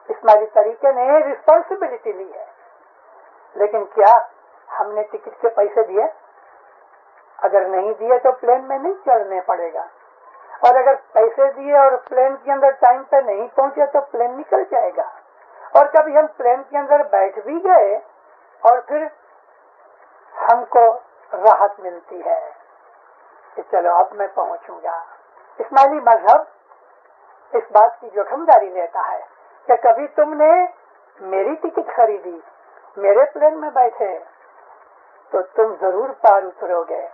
इस्माइली तरीके ने रिस्पॉन्सिबिलिटी ली है। लेकिन क्या हमने टिकट के पैसे दिए? अगर नहीं दिए तो प्लेन में नहीं चढ़ने पड़ेगा, और अगर पैसे दिए और प्लेन के अंदर टाइम पे नहीं पहुंचे तो प्लेन निकल जाएगा। और कभी हम प्लेन के अंदर बैठ भी गए और फिर हमको राहत मिलती है कि चलो अब मैं पहुंचूंगा। इस्माइली मजहब इस बात की जोखमदारी लेता है कि कभी तुमने मेरी टिकट खरीदी, मेरे प्लेन में बैठे, तो तुम जरूर पार उतरोगे।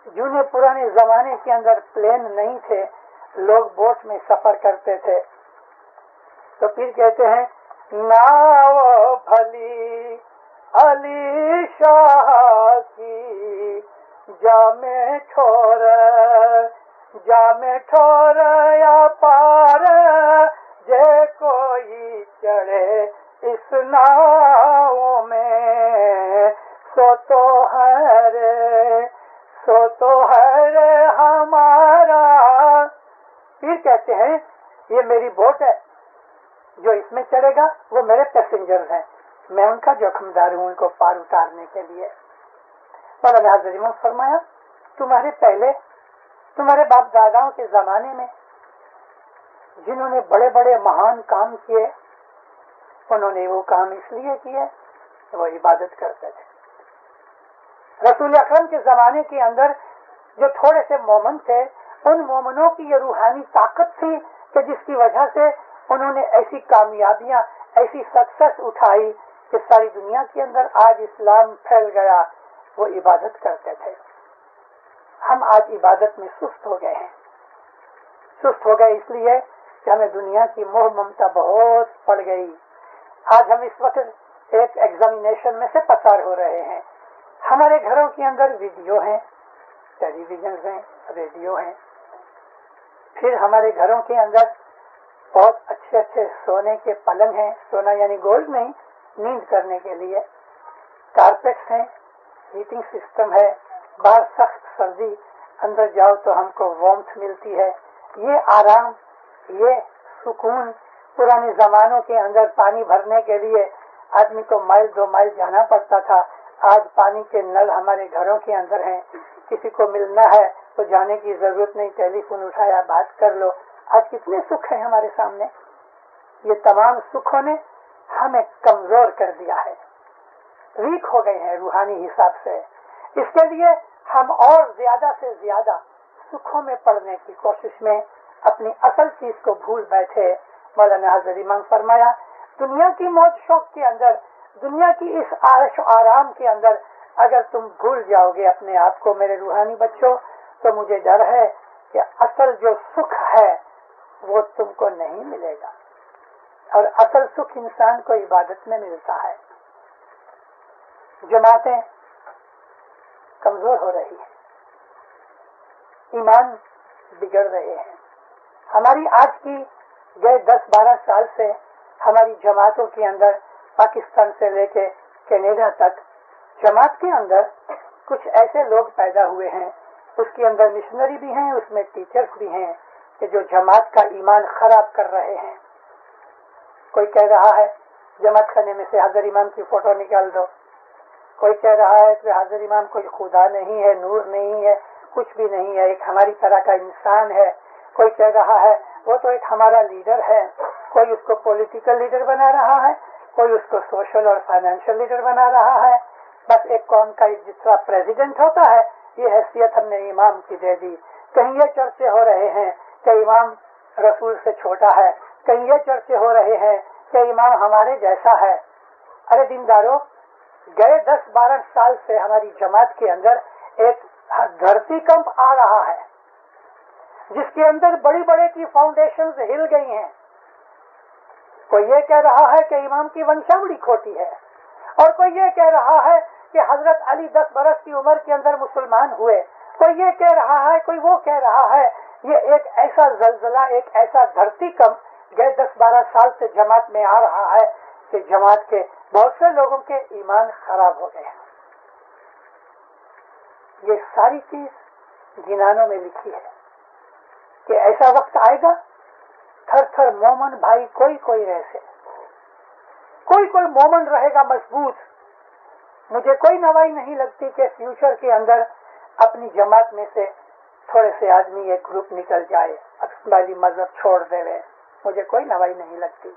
जूने पुराने जमाने के अंदर प्लेन नहीं थे, लोग बोट में सफर करते थे। तो फिर कहते हैं नाव भली अली शाह की जामे ठोर या पार जे कोई चढ़े इस नाव में सो तो है हमारा। फिर कहते हैं ये मेरी बोट है, जो इसमें चढ़ेगा वो मेरे पैसेंजर्स हैं, मैं उनका जोखमदार हूं उनको पार उतारने के लिए। मौलाना हज़रत ने फरमाया तुम्हारे पहले, तुम्हारे बाप दादाओं के जमाने में जिन्होंने बड़े बड़े महान काम किए, उन्होंने वो काम इसलिए किए वो इबादत करते थे। रसूल अकरम के जमाने के अंदर जो थोड़े से मोमन थे, उन मोमनों की ये रूहानी ताकत थी कि जिसकी वजह से उन्होंने ऐसी कामयाबियां, ऐसी सक्सेस उठाई कि सारी दुनिया के अंदर आज इस्लाम फैल गया। वो इबादत करते थे। हम आज इबादत में सुस्त हो गए हैं। सुस्त हो गए इसलिए कि हमें दुनिया की मोह ममता बहुत पड़ गई। आज हम इस वक्त एक एग्जामिनेशन में से पसार हो रहे हैं। हमारे घरों के अंदर वीडियो हैं, टेलीविजन हैं, रेडियो हैं। फिर हमारे घरों के अंदर बहुत अच्छे अच्छे सोने के पलंग हैं, सोना यानी गोल्ड नहीं, नींद करने के लिए कारपेट्स हैं, हीटिंग सिस्टम है, बाहर सख्त सर्दी, अंदर जाओ तो हमको वार्मथ मिलती है। ये आराम, ये सुकून पुराने जमानों के अंदर पानी भरने के लिए आदमी को माइल 2 माइल जाना पड़ता था। आज पानी के नल हमारे घरों के अंदर हैं। किसी को मिलना है तो जाने की जरूरत नहीं, टेलीफोन उठाया बात कर लो। आज कितने सुख है हमारे सामने। ये तमाम सुखों ने ہمیں کمزور کر دیا ہے، ویک ہو گئے ہیں روحانی حساب سے. اس کے لیے ہم اور زیادہ سے زیادہ سکھوں میں پڑنے کی کوشش میں اپنی اصل چیز کو بھول بیٹھے. مولانا حضرت امام فرمایا دنیا کی موج شوق کے اندر، دنیا کی اس عیش و آرام کے اندر اگر تم بھول جاؤ گے اپنے آپ کو میرے روحانی بچوں، تو مجھے ڈر ہے کہ اصل جو سکھ ہے وہ تم کو نہیں ملے گا. اور اصل سکھ انسان کو عبادت میں ملتا ہے. جماعتیں کمزور ہو رہی ہیں، ایمان بگڑ رہے ہیں. ہماری آج کی گئے 10-12 سال سے ہماری جماعتوں کے اندر پاکستان سے لے کے کینیڈا تک جماعت کے اندر کچھ ایسے لوگ پیدا ہوئے ہیں، اس کے اندر مشنری بھی ہیں، اس میں ٹیچرز بھی ہیں، کہ جو جماعت کا ایمان خراب کر رہے ہیں. کوئی کہہ رہا ہے جماعت خانے میں سے حضرت امام کی فوٹو نکال دو، کوئی کہہ رہا ہے کہ حضرت امام کوئی خدا نہیں ہے، نور نہیں ہے، کچھ بھی نہیں ہے، ایک ہماری طرح کا انسان ہے. کوئی کہہ رہا ہے وہ تو ایک ہمارا لیڈر ہے. کوئی اس کو پولیٹیکل لیڈر بنا رہا ہے، کوئی اس کو سوشل اور فائنینشیل لیڈر بنا رہا ہے. بس ایک قوم کا جس طرح پریزیڈنٹ ہوتا ہے یہ حیثیت ہم نے امام کی دے دی. کہیں یہ چرچے ہو رہے ہیں کہ امام رسول سے چھوٹا ہے، کہیں یہ چرچے ہو رہے ہیں کہ امام ہمارے جیسا ہے. ارے دینداروں، گئے 10-12 سال سے ہماری جماعت کے اندر ایک دھرتی کمپ آ رہا ہے جس کے اندر بڑی بڑے کی فاؤنڈیشنز ہل گئی ہیں. کوئی یہ کہہ رہا ہے کہ امام کی ونشاولی کھوٹی ہے، اور کوئی یہ کہہ رہا ہے کہ حضرت علی 10 برس کی عمر کے اندر مسلمان ہوئے. کوئی یہ کہہ رہا ہے، کوئی وہ کہہ رہا ہے. یہ ایک ایسا زلزلہ، ایک ایسا دھرتی کمپ گئے 10-12 سال سے جماعت میں آ رہا ہے کہ جماعت کے بہت سے لوگوں کے ایمان خراب ہو گئے ہیں. یہ ساری چیز جنانوں میں لکھی ہے کہ ایسا وقت آئے گا تھر تھر مومن بھائی کوئی رہے، کوئی مومن رہے گا مضبوط. مجھے کوئی نوائی نہیں لگتی کہ فیوچر کے اندر اپنی جماعت میں سے تھوڑے سے آدمی ایک گروپ نکل جائے، اسماعیلی مذہب چھوڑ دے. مجھے کوئی نوائی نہیں لگتی،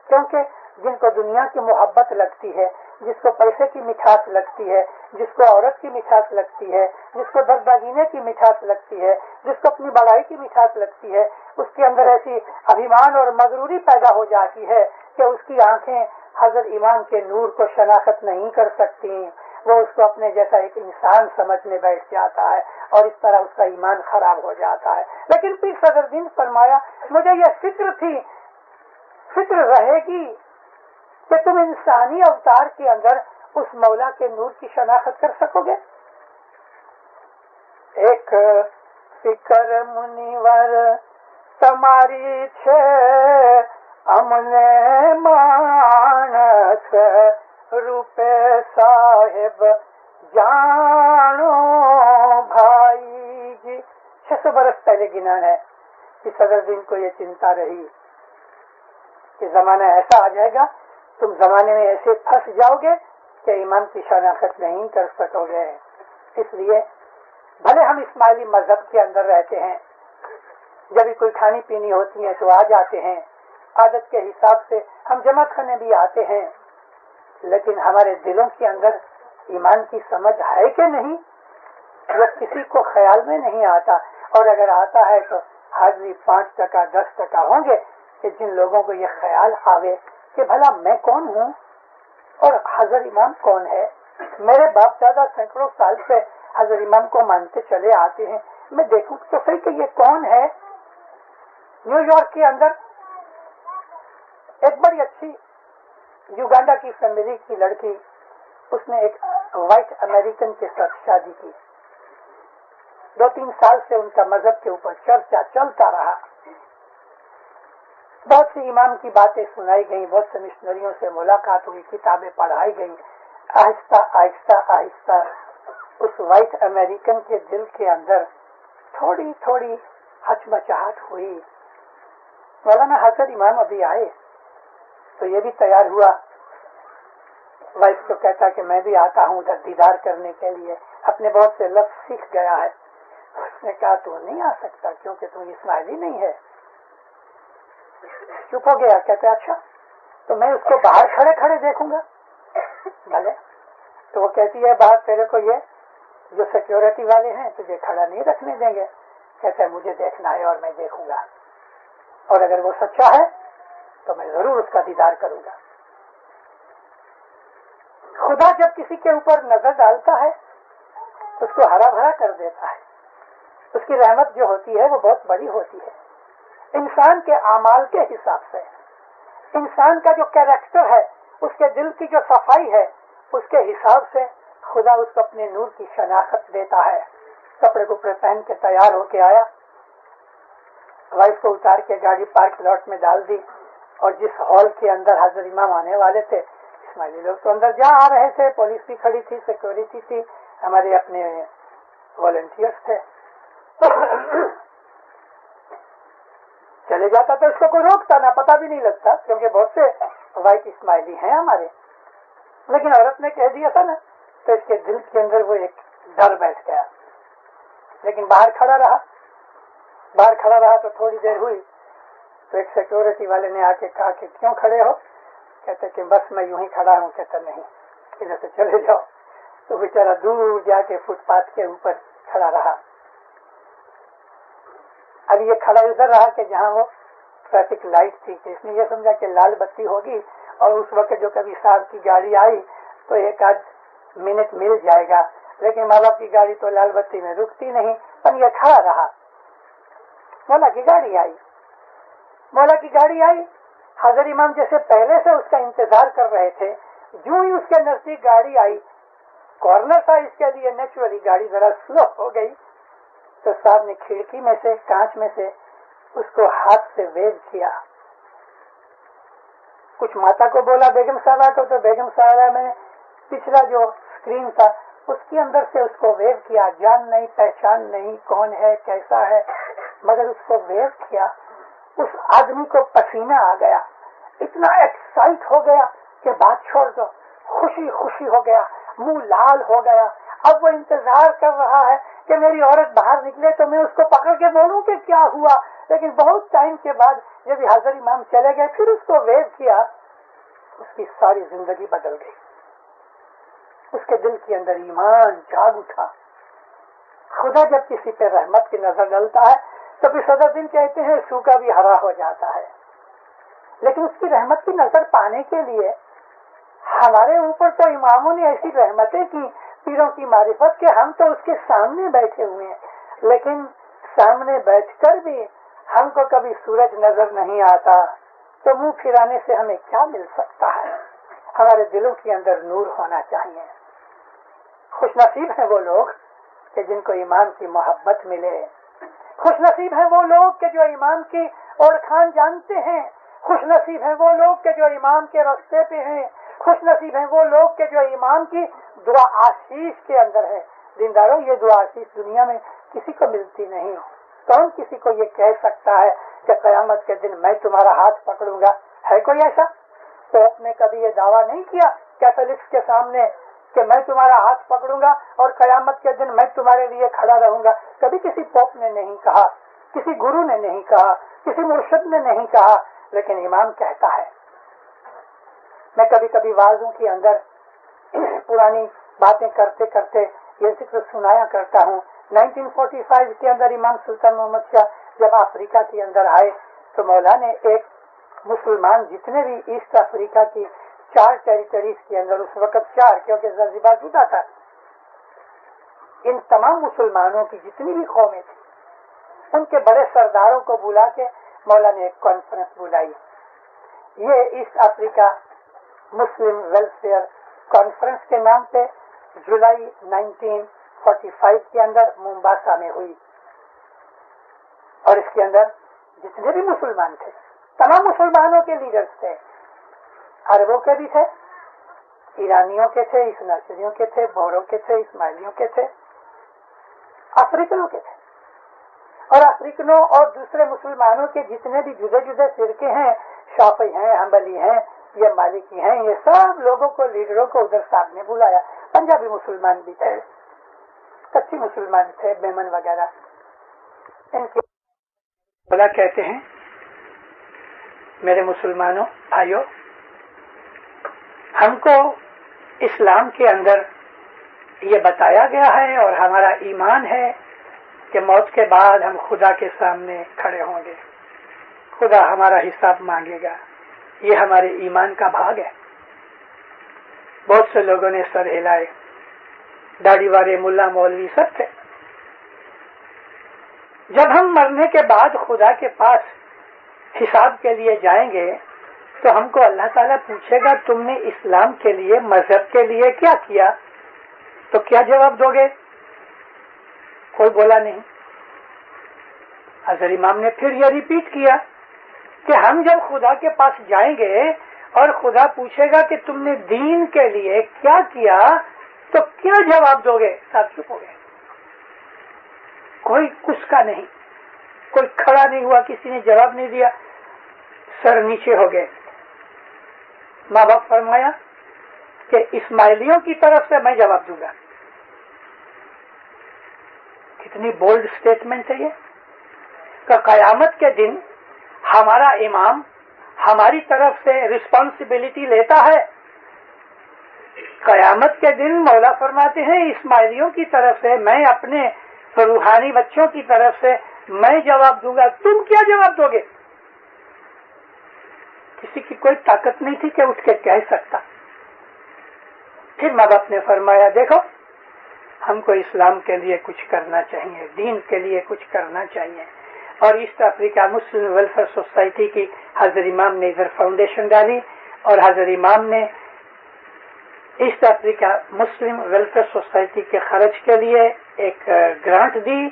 کیونکہ جن کو دنیا کی محبت لگتی ہے، جس کو پیسے کی مٹھاس لگتی ہے، جس کو عورت کی مٹھاس لگتی ہے، جس کو دغدغینے کی مٹھاس لگتی ہے، جس کو اپنی بڑائی کی مٹھاس لگتی ہے، اس کے اندر ایسی ابھیمان اور مغروری پیدا ہو جاتی ہے کہ اس کی آنکھیں حضرت امام کے نور کو شناخت نہیں کر سکتی. وہ اس کو اپنے جیسا ایک انسان سمجھنے بیٹھ جاتا ہے اور اس طرح اس کا ایمان خراب ہو جاتا ہے. لیکن پیر صدر دین فرمایا مجھے یہ فکر تھی، فکر رہے گی کہ تم انسانی اوتار کے اندر اس مولا کے نور کی شناخت کر سکو گے. ایک فکر منیور تمہاری چھے امنے مانس روپے صاحب جانو بھائی جی. 600 برس پہلے گنان ہے کہ صدر دین کو یہ چنتا رہی کہ زمانہ ایسا آ جائے گا، تم زمانے میں ایسے پھنس جاؤ گے کہ امام کی شناخت نہیں کر سکو گے. اس لیے بھلے ہم اسماعیلی مذہب کے اندر رہتے ہیں، جب بھی کوئی کھانی پینی ہوتی ہے تو آ جاتے ہیں، عادت کے حساب سے ہم جماعت خانے بھی آتے ہیں، لیکن ہمارے دلوں کے اندر ایمان کی سمجھ ہے کہ نہیں، وہ کسی کو خیال میں نہیں آتا. اور اگر آتا ہے تو حاضری 5%، 10% ہوں گے کہ جن لوگوں کو یہ خیال آوے کہ بھلا میں کون ہوں اور حضرت امام کون ہے. میرے باپ دادا سینکڑوں سال سے حضرت امام کو مانتے چلے آتے ہیں، میں دیکھوں تو صحیح کہ یہ کون ہے. نیو یارک کے اندر ایک بڑی اچھی یوگانڈا کی فیملی کی لڑکی، اس نے ایک وائٹ امریکن کے ساتھ شادی کی. 2-3 سال سے ان کا مذہب کے اوپر چرچا چلتا رہا. بہت سی امام کی باتیں سنائی گئیں، بہت سے مشنریوں سے ملاقات ہوئی، کتابیں پڑھائی گئیں. آہستہ آہستہ آہستہ اس وائٹ امریکن کے دل کے اندر تھوڑی تھوڑی ہچمچاہٹ ہوئی. مولانا حضرت امام ابھی آئے تو یہ بھی تیار ہوا، وائف کو کہتا کہ میں بھی آتا ہوں ادھر دیدار کرنے کے لیے، اپنے بہت سے لفظ سیکھ گیا ہے. اس نے کہا تو نہیں آ سکتا کیونکہ تم اسماعیلی نہیں ہے. چپ ہو گیا. کہتے اچھا تو میں اس کو باہر کھڑے کھڑے دیکھوں گا؟ بھلے. تو وہ کہتی ہے باہر تیرے کو یہ جو سیکیورٹی والے ہیں تجھے کھڑا نہیں رکھنے دیں گے. کہتا ہے مجھے دیکھنا ہے اور میں دیکھوں گا، اور اگر وہ سچا ہے تو میں ضرور اس کا دیدار کروں گا. خدا جب کسی کے اوپر نظر ڈالتا ہے اس کو ہرا بھرا کر دیتا ہے. اس کی رحمت جو ہوتی ہے وہ بہت بڑی ہوتی ہے. انسان کے اعمال کے حساب سے، انسان کا جو کیریکٹر ہے، اس کے دل کی جو صفائی ہے، اس کے حساب سے خدا اس کو اپنے نور کی شناخت دیتا ہے. کپڑے کپڑے پہن کے تیار ہو کے آیا، وائف کو اتار کے گاڑی پارک لاٹ میں ڈال دی، اور جس ہال کے اندر حضرت امام آنے والے تھے، اسماعیلی لوگ تو اندر جا آ رہے تھے، پولیس بھی کھڑی تھی، سیکورٹی تھی، ہمارے اپنے والنٹیئرس تھے. چلے جاتا تو اس کو کوئی روکتا نہ، پتہ بھی نہیں لگتا، کیونکہ بہت سے وائٹ اسماعیلی ہیں ہمارے. لیکن عورت نے کہہ دیا تھا نا، تو اس کے دل کے اندر وہ ایک ڈر بیٹھ گیا. لیکن باہر کھڑا رہا تو تھوڑی دیر ہوئی تو ایک سیکورٹی والے نے آ کے کہا کہ کیوں کھڑے ہو؟ کہتے کہ بس میں یوں ہی کھڑا ہوں. کہتا نہیں، ادھر سے چلے جاؤ. تو بیچارہ دور جا کے فٹ پاتھ کے اوپر کھڑا رہا. اب یہ کھڑا ادھر رہا کہ جہاں وہ ٹریفک لائٹ تھی، کہ اس نے یہ سمجھا کہ لال بتی ہوگی اور اس وقت جو کبھی صاحب کی گاڑی آئی تو ایک آدھ منٹ مل جائے گا. لیکن ماں باپ کی گاڑی تو لال بتی میں رکتی نہیں، پر یہ کھڑا رہا. مولا کی گاڑی آئی. حضرت امام جیسے پہلے سے اس کا انتظار کر رہے تھے، جو ہی اس کے نزدیک گاڑی آئی، کارنر تھا اس کے لیے، نیچرلی گاڑی ذرا سلو ہو گئی. تو صاحب نے کھڑکی میں سے، کانچ میں سے اس کو ہاتھ سے ویو کیا. کچھ ماتا کو بولا بیگم صاحبہ کو، تو بیگم صاحبہ میں پچھلا جو اسکرین تھا اس کے اندر سے اس کو ویو کیا. جان نہیں، پہچان نہیں، کون ہے، کیسا ہے، مگر اس کو ویو کیا. اس آدمی کو پسینہ آ گیا، اتنا ایکسائٹ ہو گیا کہ بات چھوڑ دو، خوشی ہو گیا، منہ لال ہو گیا. اب وہ انتظار کر رہا ہے کہ میری عورت باہر نکلے تو میں اس کو پکڑ کے بولوں کہ کیا ہوا. لیکن بہت ٹائم کے بعد جب حضرت امام چلے گئے، پھر اس کو ویو کیا، اس کی ساری زندگی بدل گئی. اس کے دل کے اندر ایمان جاگ اٹھا. خدا جب کسی پہ رحمت کی نظر ڈالتا ہے تو پھر صدر دن کہتے ہیں سوکھا بھی ہرا ہو جاتا ہے. لیکن اس کی رحمت کی نظر پانے کے لیے ہمارے اوپر تو اماموں نے ایسی رحمتیں کی، پیروں کی معرفت، کہ ہم تو اس کے سامنے بیٹھے ہوئے ہیں. لیکن سامنے بیٹھ کر بھی ہم کو کبھی سورج نظر نہیں آتا، تو منہ پھرانے سے ہمیں کیا مل سکتا ہے؟ ہمارے دلوں کے اندر نور ہونا چاہیے. خوش نصیب ہیں وہ لوگ کہ جن کو امام کی محبت ملے. خوش نصیب ہیں وہ لوگ کہ جو امام کی اوڑکھان جانتے ہیں. خوش نصیب ہیں وہ لوگ کہ جو امام کے راستے پہ ہیں. خوش نصیب ہیں وہ لوگ کہ جو امام کی دعا آشیش کے اندر ہے. دینداروں، یہ دعا آشیش دنیا میں کسی کو ملتی نہیں. کون کسی کو یہ کہہ سکتا ہے کہ قیامت کے دن میں تمہارا ہاتھ پکڑوں گا؟ ہے کوئی ایسا؟ پوپ نے کبھی یہ دعویٰ نہیں کیا کیتھولکس کے سامنے کہ میں تمہارا ہاتھ پکڑوں گا اور قیامت کے دن میں تمہارے لیے کھڑا رہوں گا؟ کبھی کسی پوپ نے نہیں کہا، کسی گرو نے نہیں کہا، کسی مرشد نے نہیں کہا. لیکن امام کہتا ہے. میں کبھی کبھی وعظوں کے اندر پرانی باتیں کرتے کرتے یہ ذکر سنایا کرتا ہوں. 1945 کے اندر امام سلطان محمد شاہ جب افریقہ کے اندر آئے تو مولا نے ایک مسلمان جتنے بھی ایسٹ افریقہ کی 4 ٹیریٹریز کے اندر، اس وقت 4 کیونکہ زنزبار جدا تھا، ان تمام مسلمانوں کی جتنی بھی قومیں تھیں ان کے بڑے سرداروں کو بلا کے مولا نے ایک کانفرنس بلائی. یہ ایسٹ افریقہ مسلم ویلفیئر کانفرنس کے نام سے جولائی 1945 کے اندر مومباسا میں ہوئی. اور اس کے اندر جتنے بھی مسلمان تھے، تمام مسلمانوں کے لیڈرز تھے. عربوں کے بھی تھے، ایرانیوں کے تھے، اسناشریوں کے تھے، بوروں کے تھے، اسماعیلیوں کے تھے، افریقنوں کے تھے. اور افریقنوں اور دوسرے مسلمانوں کے جتنے بھی جدے جدے فرقے ہیں، شافعی ہیں، حنبلی ہیں، یہ مالکی ہیں، یہ سب لوگوں کو، لیڈروں کو ادھر صاحب نے بلایا. پنجابی مسلمان بھی تھے، کچی مسلمان تھے، بیمن وغیرہ. ان کے بلا کہتے ہیں میرے مسلمانوں بھائیوں، ہم کو اسلام کے اندر یہ بتایا گیا ہے اور ہمارا ایمان ہے کہ موت کے بعد ہم خدا کے سامنے کھڑے ہوں گے، خدا ہمارا حساب مانگے گا. یہ ہمارے ایمان کا بھاگ ہے. بہت سے لوگوں نے سر ہلائے، داڑھی والے، ملا، مولوی سب تھے. جب ہم مرنے کے بعد خدا کے پاس حساب کے لیے جائیں گے تو ہم کو اللہ تعالیٰ پوچھے گا تم نے اسلام کے لیے، مذہب کے لیے کیا کیا؟ تو کیا جواب دو گے؟ کوئی بولا نہیں. حضرت امام نے پھر یہ ریپیٹ کیا کہ ہم جب خدا کے پاس جائیں گے اور خدا پوچھے گا کہ تم نے دین کے لیے کیا کیا تو کیا جواب دو گے؟ سب چپ ہو گئے. کوئی کچھ کا نہیں، کوئی کھڑا نہیں ہوا، کسی نے جواب نہیں دیا، سر نیچے ہو گئے. ماں باپ فرمایا کہ اسماعیلیوں کی طرف سے میں جواب دوں گا. کتنی بولڈ سٹیٹمنٹ ہے یہ کہ قیامت کے دن ہمارا امام ہماری طرف سے رسپانسبلٹی لیتا ہے. قیامت کے دن مولا فرماتے ہیں اسماعیلیوں کی طرف سے میں اپنے روحانی بچوں کی طرف سے میں جواب دوں گا. تم کیا جواب دو گے؟ کسی کی کوئی طاقت نہیں تھی کہ اٹھ کے کہہ سکتا. پھر ماں باپ نے فرمایا دیکھو ہم کو اسلام کے لیے کچھ کرنا چاہیے، دین کے لیے کچھ کرنا چاہیے. اور ایسٹ افریقہ مسلم ویلفیئر سوسائٹی کی حضرت امام نے ادھر فاؤنڈیشن ڈالی اور حضرت امام نے ایسٹ افریقہ مسلم ویلفیئر سوسائٹی کے خرچ کے لیے ایک گرانٹ دی.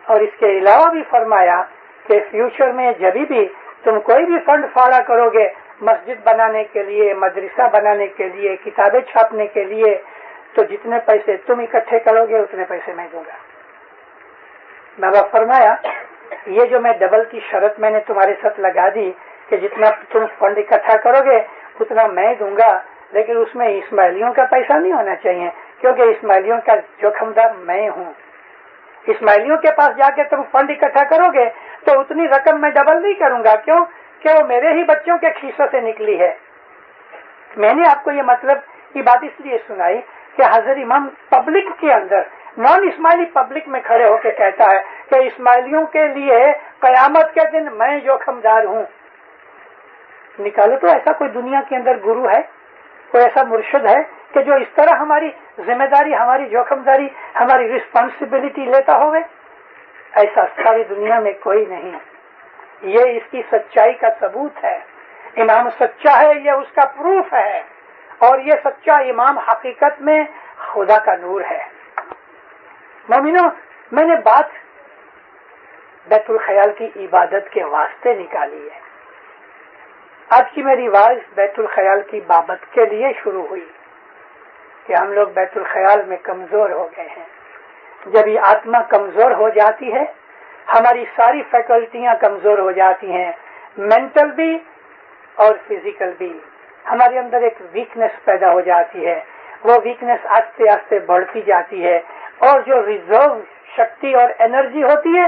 اور اس کے علاوہ بھی فرمایا کہ فیوچر میں جب بھی تم کوئی بھی فنڈ فاڑا کرو گے مسجد بنانے کے لیے، مدرسہ بنانے کے لیے، کتابیں چھاپنے کے لیے، تو جتنے پیسے تم اکٹھے کرو گے اتنے پیسے میں دوں گا. میں نے فرمایا یہ جو میں ڈبل کی شرط میں نے تمہارے ساتھ لگا دی کہ جتنا تم فنڈ اکٹھا کرو گے اتنا میں دوں گا، لیکن اس میں اسماعیلیوں کا پیسہ نہیں ہونا چاہیے کیونکہ اسماعیلیوں کا جوخم دار میں ہوں. اسماعیلیوں کے پاس جا کے تم فنڈ اکٹھا کرو گے تو اتنی رقم میں ڈبل نہیں کروں گا. کیوں؟ کہ وہ میرے ہی بچوں کے خیسوں سے نکلی ہے. میں نے آپ کو یہ مطلب کی بات اس لیے سنائی کہ حضرت امام پبلک کے اندر، نان اسماعیلی پبلک میں کھڑے ہو کے کہتا ہے کہ اسماعیلیوں کے لیے قیامت کے دن میں جوخم دار ہوں. نکالو تو ایسا کوئی دنیا کے اندر گرو ہے، کوئی ایسا مرشد ہے کہ جو اس طرح ہماری ذمہ داری، ہماری جوخم داری، ہماری رسپانسبلٹی لیتا ہوئے؟ ایسا ساری دنیا میں کوئی نہیں. یہ اس کی سچائی کا ثبوت ہے. امام سچا ہے، یہ اس کا پروف ہے. اور یہ سچا امام حقیقت میں خدا کا نور ہے. مومنوں، میں نے بات بیت الخیال کی عبادت کے واسطے نکالی ہے. آج کی میری آواز بیت الخیال کی بابت کے لیے شروع ہوئی کہ ہم لوگ بیت الخیال میں کمزور ہو گئے ہیں. جب یہ آتما کمزور ہو جاتی ہے ہماری ساری فیکلٹیاں کمزور ہو جاتی ہیں، مینٹل بھی اور فزیکل بھی. ہمارے اندر ایک ویکنس پیدا ہو جاتی ہے. وہ ویکنس آہستہ آہستہ بڑھتی جاتی ہے اور جو ریزرو شکتی اور انرجی ہوتی ہے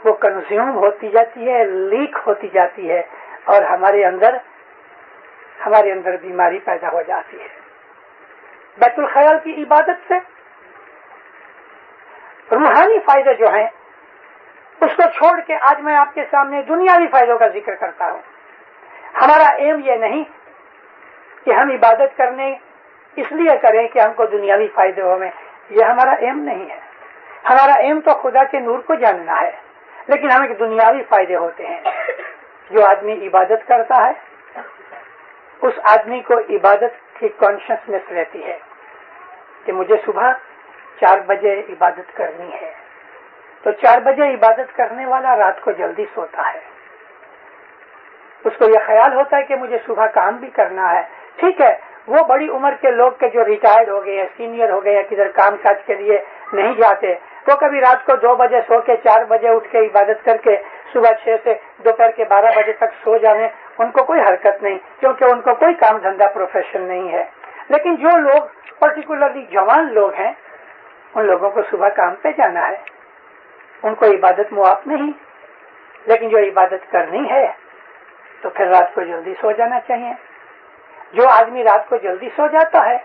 وہ کنزیوم ہوتی جاتی ہے، لیک ہوتی جاتی ہے اور ہمارے اندر بیماری پیدا ہو جاتی ہے. بیت الخیال کی عبادت سے روحانی فائدے جو ہیں اس کو چھوڑ کے آج میں آپ کے سامنے دنیاوی فائدوں کا ذکر کرتا ہوں. ہمارا ایم یہ نہیں کہ ہم عبادت کرنے اس لیے کریں کہ ہم کو دنیاوی فائدے ہوں، یہ ہمارا ایم نہیں ہے. ہمارا ایم تو خدا کے نور کو جاننا ہے، لیکن ہمیں دنیاوی فائدے ہوتے ہیں. جو آدمی عبادت کرتا ہے اس آدمی کو عبادت کی کانشیسنیس رہتی ہے کہ مجھے صبح 4 بجے عبادت کرنی ہے. تو 4 بجے عبادت کرنے والا رات کو جلدی سوتا ہے. اس کو یہ خیال ہوتا ہے کہ مجھے صبح کام بھی کرنا ہے. ٹھیک ہے، وہ بڑی عمر کے لوگ کے جو ریٹائرڈ ہو گئے ہیں، سینئر ہو گئے ہیں، کدھر کام کاج کے لیے نہیں جاتے، وہ کبھی رات کو 2 بجے سو کے 4 بجے اٹھ کے عبادت کر کے صبح 6 سے دوپہر کے 12 بجے تک سو جانے، ان کو کوئی حرکت نہیں کیونکہ ان کو کوئی کام دھندا پروفیشن نہیں ہے. لیکن جو لوگ پرٹیکولرلی جوان لوگ ہیں ان لوگوں کو صبح کام پہ جانا ہے، ان کو عبادت معاف نہیں. لیکن جو عبادت کرنی ہے تو پھر رات کو جلدی سو جانا چاہیے. जो आदमी रात को जल्दी सो जाता है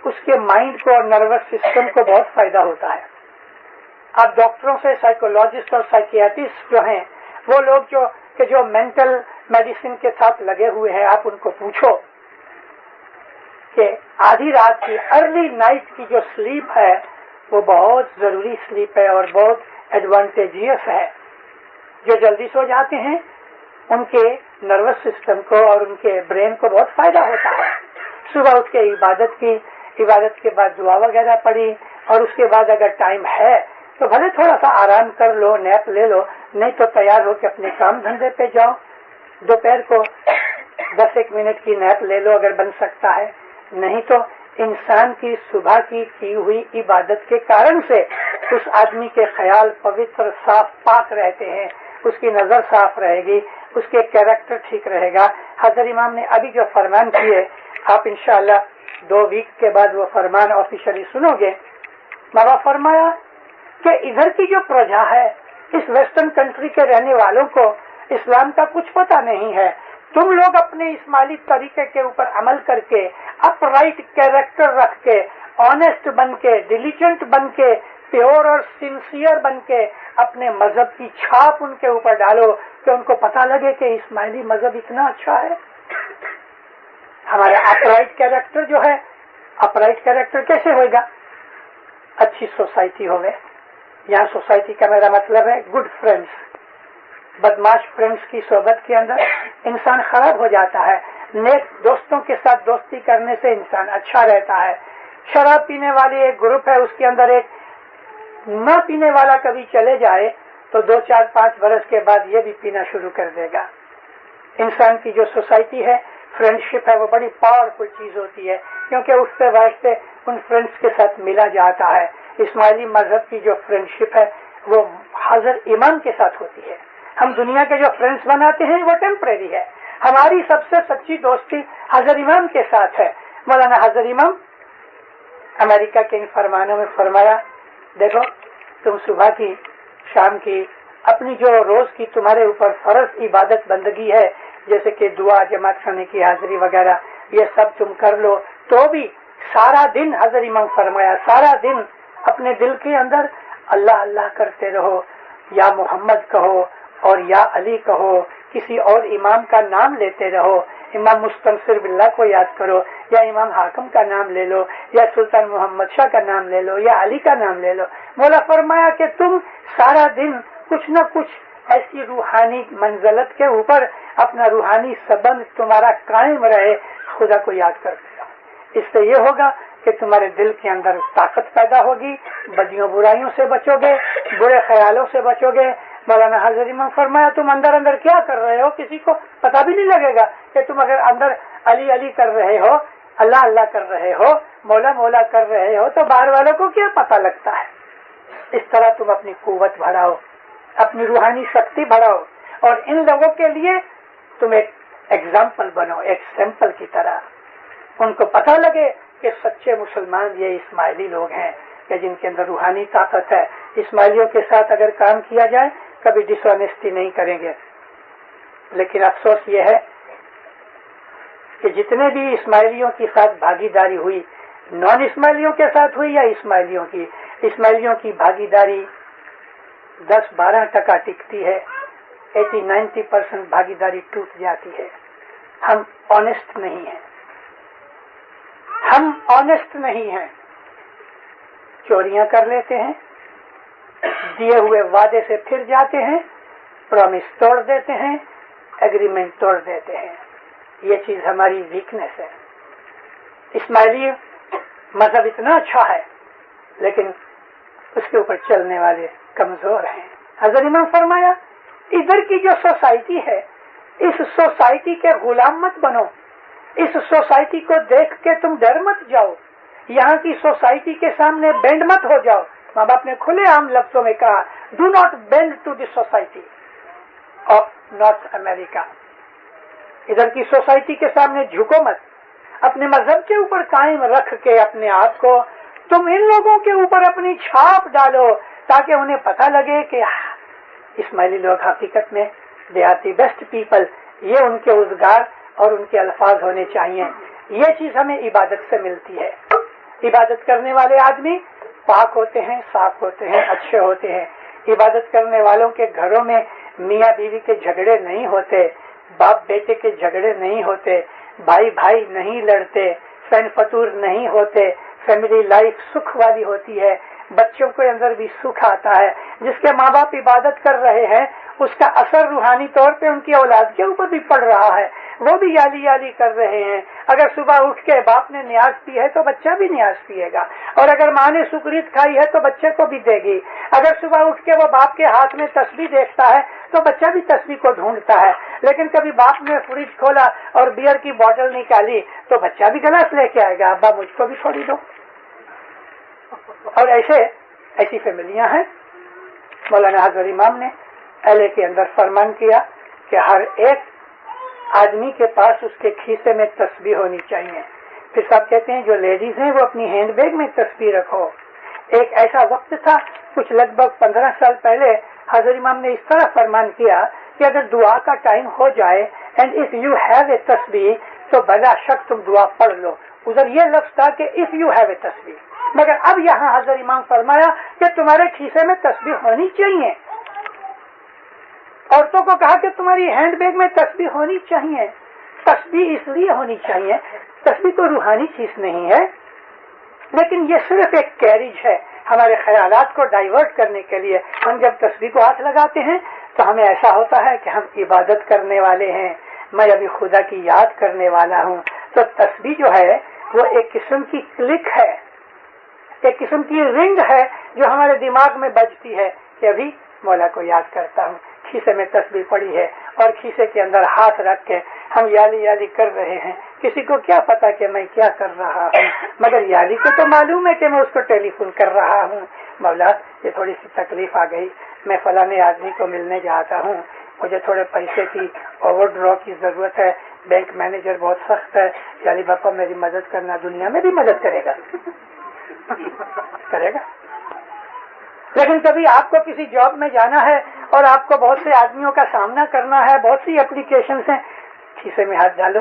उसके माइंड को और नर्वस सिस्टम को बहुत फायदा होता है। आप डॉक्टरों से, साइकोलॉजिस्ट और साइकियाट्रिस्ट जो हैं, वो लोग जो मेंटल मेडिसिन के साथ लगे हुए हैं, आप उनको पूछो कि आधी रात की, अर्ली नाइट की जो स्लीप है वो बहुत जरूरी स्लीप है और बहुत एडवांटेजियस है। जो जल्दी सो जाते हैं उनके नर्वस सिस्टम को और उनके ब्रेन को बहुत फायदा होता है। सुबह उठ के इबादत के बाद दुआ वगैरह पढ़ी और उसके बाद अगर टाइम है तो भले थोड़ा सा आराम कर लो, नैप ले लो, नहीं तो तैयार होकर अपने काम धंधे पे जाओ। दोपहर को 10-1 मिनट की नैप ले लो अगर बन सकता है। नहीं तो इंसान की सुबह की हुई इबादत के कारण से उस आदमी के ख्याल पवित्र, साफ, पाक रहते हैं, उसकी नजर साफ रहेगी, उसके कैरेक्टर ठीक रहेगा। हजरत इमाम ने अभी जो फरमान किए, आप इंशाअल्लाह 2 वीक के बाद वो फरमान ऑफिशियली सुनोगे। बाबा फरमाया कि इधर की जो प्रजा है, इस वेस्टर्न कंट्री के रहने वालों को इस्लाम का कुछ पता नहीं है। तुम लोग अपने इस्माइली तरीके के ऊपर अमल करके, अपराइट कैरेक्टर रख के, ऑनेस्ट बन के, डिलीजेंट बन के, प्योर और सिंसियर बन के अपने मजहब की छाप उनके ऊपर डालो कि उनको पता लगे कि इस्माइली मजहब इतना अच्छा है। हमारा अपराइट कैरेक्टर जो है, अपराइट कैरेक्टर कैसे होगा? अच्छी सोसाइटी होवे। यहाँ सोसाइटी का मेरा मतलब है गुड फ्रेंड्स। बदमाश फ्रेंड्स की सोबत के अंदर इंसान खराब हो जाता है। नेक दोस्तों के साथ दोस्ती करने से इंसान अच्छा रहता है। शराब पीने वाली एक ग्रुप है, उसके अंदर एक न पीने वाला कभी चले जाए तो 2, 4, 5 बरस के बाद ये भी पीना शुरू कर देगा। इंसान की जो सोसाइटी है, फ्रेंडशिप है, वो बड़ी पावरफुल चीज होती है, क्योंकि उससे वास्ते उन फ्रेंड्स के साथ मिला जाता है। इस्माइली मजहब की जो फ्रेंडशिप है वो हजरत इमाम के साथ होती है। हम दुनिया के जो फ्रेंड्स बनाते हैं वो टेम्परेरी है। हमारी सबसे सच्ची दोस्ती हजरत इमाम के साथ है। मौलाना हजरत इमाम अमेरिका के इन फरमानों में फरमाया, देखो तुम सुबह की, शाम की, अपनी जो रोज की तुम्हारे ऊपर फर्ज इबादत बंदगी है, जैसे कि दुआ, जमात खाने की हाजिरी वगैरह, ये सब तुम कर लो, तो भी सारा दिन, हजरत इमाम फरमाया, सारा दिन अपने दिल के अंदर अल्लाह अल्लाह करते रहो, या मोहम्मद कहो और या अली कहो, किसी और इमाम का नाम लेते रहो। इमाम मुस्तनसिर बिल्लाह को याद करो, या इमाम हाकिम का नाम ले लो, या सुल्तान मोहम्मद शाह का नाम ले लो, या अली का नाम ले लो। मौला फरमाया कि तुम सारा दिन कुछ न कुछ ऐसी रूहानी मंजिलत के ऊपर अपना रूहानी संबंध तुम्हारा कायम रहे, खुदा को याद करते रहो। इससे ये होगा कि तुम्हारे दिल के अंदर ताकत पैदा होगी, बदियों बुराइयों से बचोगे, बुरे ख्यालों से बचोगे। मौलाना हजरत इमाम फरमाया, तुम अंदर अंदर क्या कर रहे हो किसी को पता भी नहीं लगेगा कि तुम अगर अंदर अली अली कर रहे हो, अल्लाह अल्लाह कर रहे हो, मौला मौला कर रहे हो, तो बाहर वालों को क्या पता लगता है। इस तरह तुम अपनी कुव्वत बढ़ाओ, अपनी रूहानी शक्ति बढ़ाओ, और इन लोगों के लिए तुम एक एग्जाम्पल बनो, एक सैंपल की तरह। उनको पता लगे कि सच्चे मुसलमान ये इस्माइली लोग हैं, कि जिनके अंदर रूहानी ताकत है। इस्माइलियों के साथ अगर काम किया जाए कभी डिसऑनेस्टी नहीं करेंगे। लेकिन अफसोस ये है कि जितने भी इस्माइलियों के साथ भागीदारी हुई, नॉन इस्माइलियों के साथ हुई या इस्माइलियों की भागीदारी 10-12% टिकती है, 80-90% भागीदारी टूट जाती है। हम ऑनेस्ट नहीं हैं, चोरियां कर लेते हैं, दिए हुए वादे से फिर जाते हैं, प्रॉमिस तोड़ देते हैं, एग्रीमेंट तोड़ देते हैं। ये चीज हमारी वीकनेस है। इस्माइली मजहब इतना अच्छा है लेकिन उसके ऊपर चलने वाले कमजोर हैं। हजरत इमाम फरमाया, इधर की जो सोसाइटी है, इस सोसाइटी के गुलाम मत बनो, इस सोसाइटी को देख के तुम डर मत जाओ, यहाँ की सोसाइटी के सामने बेंड मत हो जाओ। माँ बाप ने खुले आम लफ्जों में कहा, do not bend to this society of North America. इधर की सोसाइटी के सामने झुको मत, अपने मजहब के ऊपर कायम रख के अपने आप को तुम इन लोगों के ऊपर अपनी छाप डालो, ताकि उन्हें पता लगे कि इस्माइली लोग हकीकत में they are the best people. ये उनके उद्गार और उनके अल्फाज होने चाहिए। ये चीज हमें इबादत से मिलती है। इबादत करने वाले आदमी पाक होते हैं, साफ होते हैं, अच्छे होते हैं। इबादत करने वालों के घरों में मियाँ बीवी के झगड़े नहीं होते, बाप बेटे के झगड़े नहीं होते, भाई भाई नहीं लड़ते, फैन फतूर नहीं होते, फैमिली लाइफ सुख वाली होती है, बच्चों के अंदर भी सुख आता है। जिसके माँ बाप इबादत कर रहे हैं उसका असर रूहानी तौर पे उनकी औलाद के ऊपर भी पड़ रहा है, वो भी याली याली कर रहे हैं। अगर सुबह उठ के बाप ने न्याज पी है तो बच्चा भी न्याज पिएगा, और अगर माँ ने सुकरीत खाई है तो बच्चे को भी देगी। अगर सुबह उठ के वो बाप के हाथ में तस्बीह देखता है तो बच्चा भी तस्बीह को ढूंढता है। लेकिन कभी बाप ने फ्रिज खोला और बियर की बोतल निकाली तो बच्चा भी गिलास लेके आएगा, अब्बा मुझको भी थोड़ी दो। और ऐसी फैमिलियां हैं। मौलाना हजर इमाम ने LA के अंदर फरमान किया कि हर एक आदमी के पास उसके खीसे में तस्बीह होनी चाहिए। फिर सब कहते हैं जो लेडीज हैं वो अपनी हैंड बैग में तस्बीह रखो। एक ऐसा वक्त था कुछ लगभग 15 साल पहले, हजर इमाम ने इस तरह फरमान किया कि अगर दुआ का टाइम हो जाए and if you have a तस्बीह तो बला शक तुम दुआ पढ़ लो। उधर ये लफ्ज था कि इफ यू हैव ए तस्बीह, मगर अब यहाँ हजर इमाम फरमाया कि तुम्हारे खीसे में तस्बीह होनी चाहिए। औरतों को कहा कि तुम्हारी हैंड बैग में तस्बीह होनी चाहिए। तस्बीह इसलिए होनी चाहिए, तस्बीह तो रूहानी चीज नहीं है, लेकिन ये सिर्फ एक कैरिज है हमारे ख्यालात को डाइवर्ट करने के लिए। हम जब तस्बीह को हाथ लगाते हैं तो हमें ऐसा होता है कि हम इबादत करने वाले हैं, मैं अभी खुदा की याद करने वाला हूँ। तो तस्बीह जो है वो एक किस्म की क्लिक है, एक किस्म की रिंग है जो हमारे दिमाग में बजती है कि अभी मौला को याद करता हूँ। खीसे में तस्बीह पड़ी है और खीसे के अंदर हाथ रख के हम याली याली कर रहे हैं। किसी को क्या पता कि मैं क्या कर रहा हूँ, मगर याली को तो मालूम है कि मैं उसको टेलीफोन कर रहा हूँ। मौला ये थोड़ी सी तकलीफ आ गई, मैं फलाने आदमी को मिलने जाता हूँ, मुझे थोड़े पैसे की ओवरड्रॉ की जरूरत है, बैंक मैनेजर बहुत सख्त है, याली बापा मेरी मदद करना। दुनिया में भी मदद करेगा करेगा। लेकिन कभी आपको किसी जॉब में जाना है और आपको बहुत से आदमियों का सामना करना है, बहुत सी एप्लीकेशन हैं, खीसे में हाथ डालो,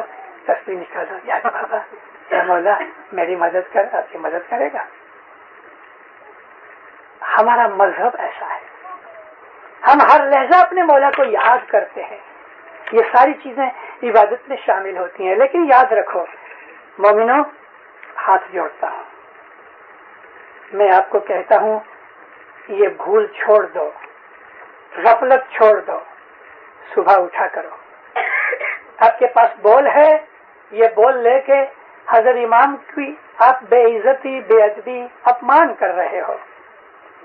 तस्बीह निकालो, या बाबा या मौला मेरी मदद कर, आपकी मदद करेगा। हमारा मजहब ऐसा है, हम हर लहजा अपने मौला को याद करते हैं। ये सारी चीजें इबादत में शामिल होती हैं। लेकिन याद रखो मोमिनो, हाथ जोड़ता हूं, मैं आपको कहता हूं ये भूल छोड़ दो, गफलत छोड़ दो, सुबह उठा करो। आपके पास बोल है, ये बोल लेके हजर इमाम की आप बेइज्जती, बेअदबी, अपमान कर रहे हो।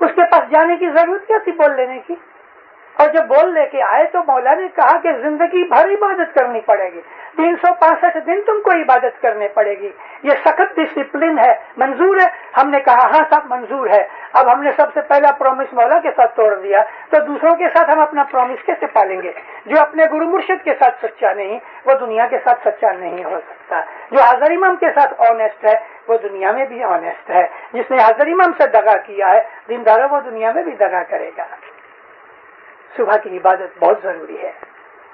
उसके पास जाने की जरूरत क्या थी बोल लेने की? और जब बोल लेके आए तो मौला ने कहा कि जिंदगी भर इबादत करनी पड़ेगी, 365 दिन तुमको इबादत करनी पड़ेगी। ये सख्त डिसिप्लिन है, मंजूर है? हमने कहा हाँ साहब मंजूर है। अब हमने सबसे पहला प्रॉमिस मौला के साथ तोड़ दिया, तो दूसरों के साथ हम अपना प्रॉमिस कैसे पालेंगे? जो अपने गुरु मुर्शिद के साथ सच्चा नहीं, वो दुनिया के साथ सच्चा नहीं हो सकता। जो हजर इमाम के साथ ऑनेस्ट है वो दुनिया में भी ऑनेस्ट है। जिसने हजर इमाम से दगा किया है दीनदार, वो दुनिया में भी दगा करेगा। सुबह की इबादत बहुत जरूरी है,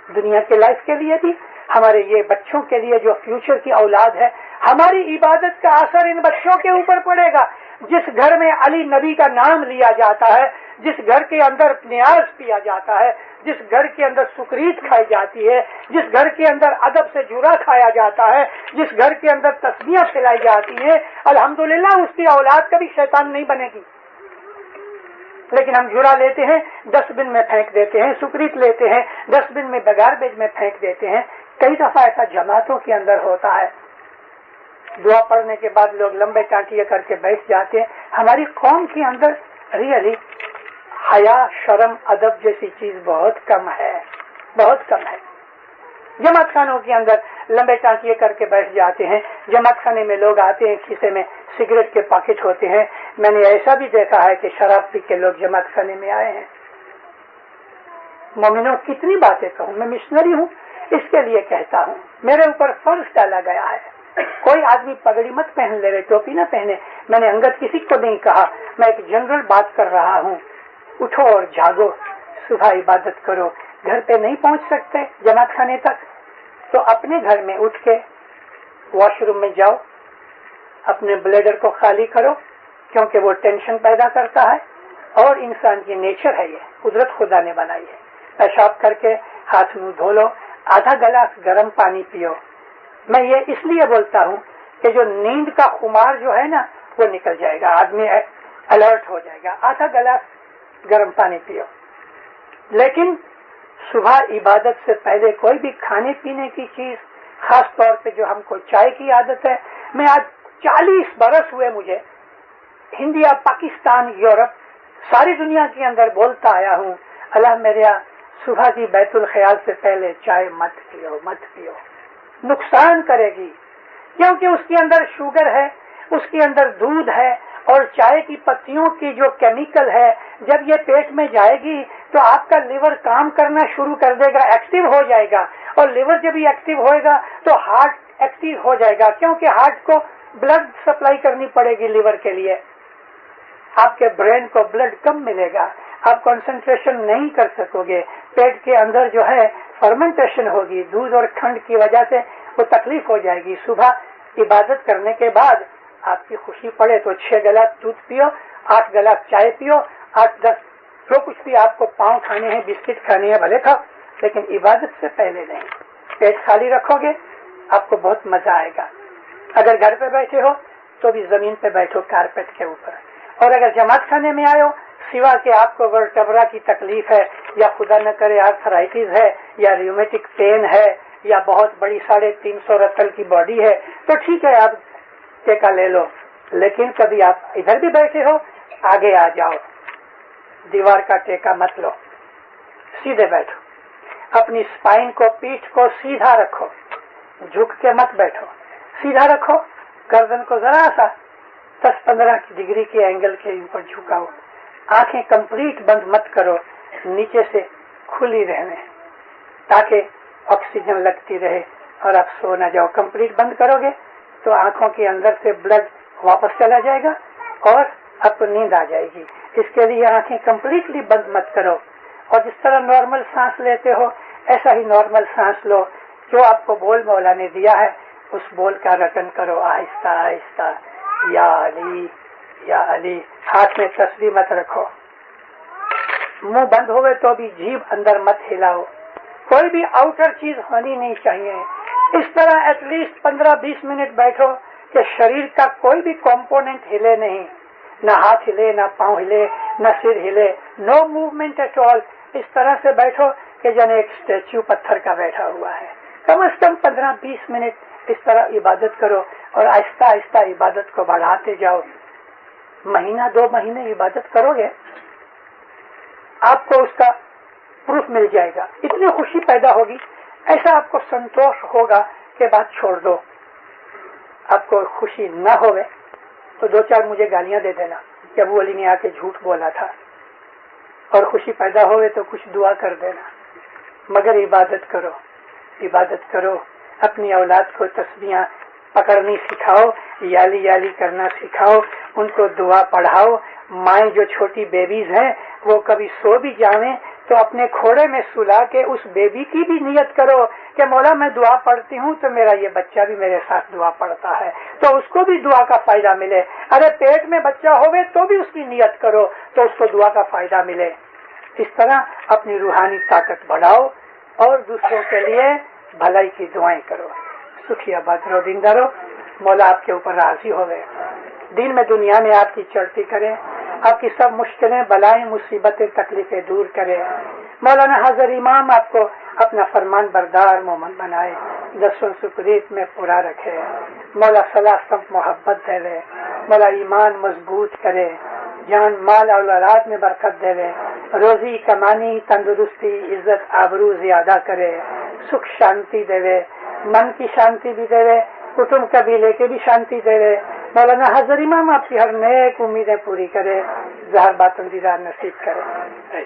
दुनिया के लाइफ के लिए भी, हमारे ये बच्चों के लिए जो फ्यूचर की औलाद है। हमारी इबादत का असर इन बच्चों के ऊपर पड़ेगा। जिस घर में अली नबी का नाम लिया जाता है, जिस घर के अंदर न्याज पिया जाता है, जिस घर के अंदर सुकरीत खाई जाती है, जिस घर के अंदर अदब से जुरा खाया जाता है, जिस घर के अंदर तस्बीहें खिलाई जाती है, अल्हम्दुलिल्लाह उसकी औलाद कभी शैतान नहीं बनेगी। लेकिन हम जुरा लेते हैं, डस्टबिन में फेंक देते हैं, सुकरीत लेते हैं, डस्टबिन में गार्बेज में फेंक देते हैं। कई दफा ऐसा जमातों के अंदर होता है, दुआ पढ़ने के बाद लोग लंबे टांटिए करके बैठ जाते हैं। हमारी कौम के अंदर रियली हया, शर्म, अदब जैसी चीज बहुत कम है, बहुत कम है। जमात खानों के अंदर लंबे टांटिए करके बैठ जाते हैं। जमात खाने में लोग आते हैं, खीसे में सिगरेट के पैकेट होते हैं। मैंने ऐसा भी देखा है कि शराब पी के लोग जमात खाने में आए हैं। मोमिनों कितनी बातें कहूं, मैं मिशनरी हूं, इसके लिए कहता हूं, मेरे ऊपर फर्ज डाला गया है। कोई आदमी पगड़ी मत पहन ले, टोपी न पहने। मैंने अंगत किसी को नहीं कहा, मैं एक जनरल बात कर रहा हूं। उठो और जागो, सुबह इबादत करो। घर पे नहीं पहुंच सकते जमात खाने तक, तो अपने घर में उठ के واش روم میں جاؤ, اپنے بلیڈر کو خالی کرو, کیونکہ وہ ٹینشن پیدا کرتا ہے اور انسان کی نیچر ہے, یہ قدرت خدا نے بنائی ہے. پیشاب کر کے ہاتھ منہ دھو لو, آدھا گلاس گرم پانی پیو. میں یہ اس لیے بولتا ہوں کہ جو نیند کا خمار جو ہے نا وہ نکل جائے گا, آدمی الرٹ ہو جائے گا. آدھا گلاس گرم پانی پیو. لیکن صبح عبادت سے پہلے کوئی بھی کھانے پینے کی چیز, خاص طور پہ جو ہم کو چائے کی عادت ہے, میں آج 40 برس ہوئے مجھے انڈیا, پاکستان, یورپ, ساری دنیا کے اندر بولتا آیا ہوں, اللہ میرے صبح کی بیت الخیال سے پہلے چائے مت پیو, مت پیو, نقصان کرے گی. کیونکہ اس کے اندر شوگر ہے, اس کے اندر دودھ ہے, اور چائے کی پتیوں کی جو کیمیکل ہے جب یہ پیٹ میں جائے گی تو آپ کا لیور کام کرنا شروع کر دے گا, ایکٹیو ہو جائے گا. اور لیور جب ہی ایکٹیو ہوئے گا تو ہارٹ ایکٹیو ہو جائے گا, کیونکہ ہارٹ کو بلڈ سپلائی کرنی پڑے گی لیور کے لیے. آپ کے برین کو بلڈ کم ملے گا, آپ کنسنٹریشن نہیں کر سکو گے. پیٹ کے اندر جو ہے فرمنٹیشن ہوگی, دودھ اور کھنڈ کی وجہ سے وہ تکلیف ہو جائے گی. صبح عبادت کرنے کے بعد آپ کی خوشی پڑے تو 6 گلاس دودھ پیو, 8 گلاس چائے پیو, 8-10 جو کچھ بھی آپ کو پاؤں کھانے ہیں, بسکٹ کھانے ہیں بھلے کھاؤ, لیکن عبادت سے پہلے نہیں. پیٹ خالی رکھو گے آپ کو بہت مزہ آئے گا. اگر گھر پہ بیٹھے ہو تو بھی زمین پہ بیٹھو, کارپیٹ کے اوپر. اور اگر جماعت خانے میں آئے ہو, سوا کہ آپ کو ورٹبرا کی تکلیف ہے, یا خدا نہ کرے آرتھرائٹس ہے, یا ریومیٹک پین ہے, یا بہت بڑی 350 رتل کی باڈی ہے, تو ٹھیک ہے آپ ٹیکا لے لو. لیکن کبھی آپ ادھر بھی بیٹھے ہو, آگے آ جاؤ, دیوار کا ٹیکا مت لو, سیدھے بیٹھو. اپنی اسپائن کو, پیٹھ کو سیدھا رکھو, جھک کے مت بیٹھو, سیدھا رکھو. گردن کو ذرا سا 10-15 ڈگری کے اینگل کے اوپر جھکاؤ. آنکھیں کمپلیٹ بند مت کرو, نیچے سے کھلی رہنے تاکہ آکسیجن لگتی رہے اور آپ سو نہ جاؤ. کمپلیٹ بند کرو گے تو آنکھوں کے اندر سے بلڈ واپس چلا جائے گا اور آپ کو نیند آ جائے گی. اس کے لیے آنکھیں کمپلیٹلی بند مت کرو, اور جس طرح نارمل سانس لیتے ہو ایسا ہی نارمل سانس لو. جو آپ کو بول مولا نے دیا ہے اس بول کا رٹن کرو, آہستہ آہستہ, یا علی یا علی. ہاتھ میں تسبیح مت رکھو, منہ بند ہوئے تو بھی جیبھ اندر مت ہلاؤ, کوئی بھی آؤٹر چیز ہونی نہیں چاہیے. اس طرح ایٹ لیسٹ 15-20 منٹ بیٹھو کہ شریر کا کوئی بھی کمپوننٹ ہلے نہیں, نہ ہاتھ ہلے, نہ پاؤں ہلے, نہ سر ہلے, نو موومنٹ ایٹ آل. اس طرح سے بیٹھو کہ جن ایک اسٹیچو پتھر کا بیٹھا ہوا ہے. کم از کم 15-20 منٹ اس طرح عبادت کرو, اور آہستہ آہستہ عبادت کو بڑھاتے جاؤ. مہینہ 2 مہینے عبادت کرو گے آپ کو اس کا پروف مل جائے گا. اتنی خوشی پیدا ہوگی, ایسا آپ کو سنتوش ہوگا کہ بات چھوڑ دو. آپ کو خوشی نہ ہوئے تو 2-4 مجھے گالیاں دے دینا کہ ابو علی نے آ کے جھوٹ بولا تھا, اور خوشی پیدا ہوئے تو کچھ دعا کر دینا. مگر عبادت کرو, عبادت کرو. اپنی اولاد کو تسبیحاں پکڑنی سکھاؤ, یالی یالی کرنا سکھاؤ, ان کو دعا پڑھاؤ. مائیں جو چھوٹی بیبیز ہیں وہ کبھی سو بھی جاویں تو اپنے کھوڑے میں سلا کے اس بیبی کی بھی نیت کرو کہ مولا میں دعا پڑھتی ہوں تو میرا یہ بچہ بھی میرے ساتھ دعا پڑھتا ہے, تو اس کو بھی دعا کا فائدہ ملے. ارے پیٹ میں بچہ ہوئے تو بھی اس کی نیت کرو تو اس کو دعا کا فائدہ ملے. اس طرح اپنی روحانی طاقت بڑھاؤ اور دوسروں کے لیے بھلائی کی دعائیں کرو. سکھی آباد رہو, زندہ رہو. مولا آپ کے اوپر راضی ہوئے, دین میں دنیا میں آپ کی چڑھتی کرے, آپ کی سب مشکلیں, بلائیں, مصیبتیں, تکلیفیں دور کرے. مولانا حضر امام آپ کو اپنا فرمان بردار مومن بنائے, 10 سکریت میں پورا رکھے. مولا صلاح سب محبت دے, مولا ایمان مضبوط کرے, جان مال اور اولاد میں برکت دے, روزی کمانی, تندرستی, عزت آبرو زیادہ کرے, سکھ شانتی دے, من کی شانتی بھی دے, کٹمب قبیلے کے بھی شانتی دے. مولانا حضر امام آپ کی ہر نیک امیدیں پوری کرے, ظاہر باطن دیدار نصیب کرے.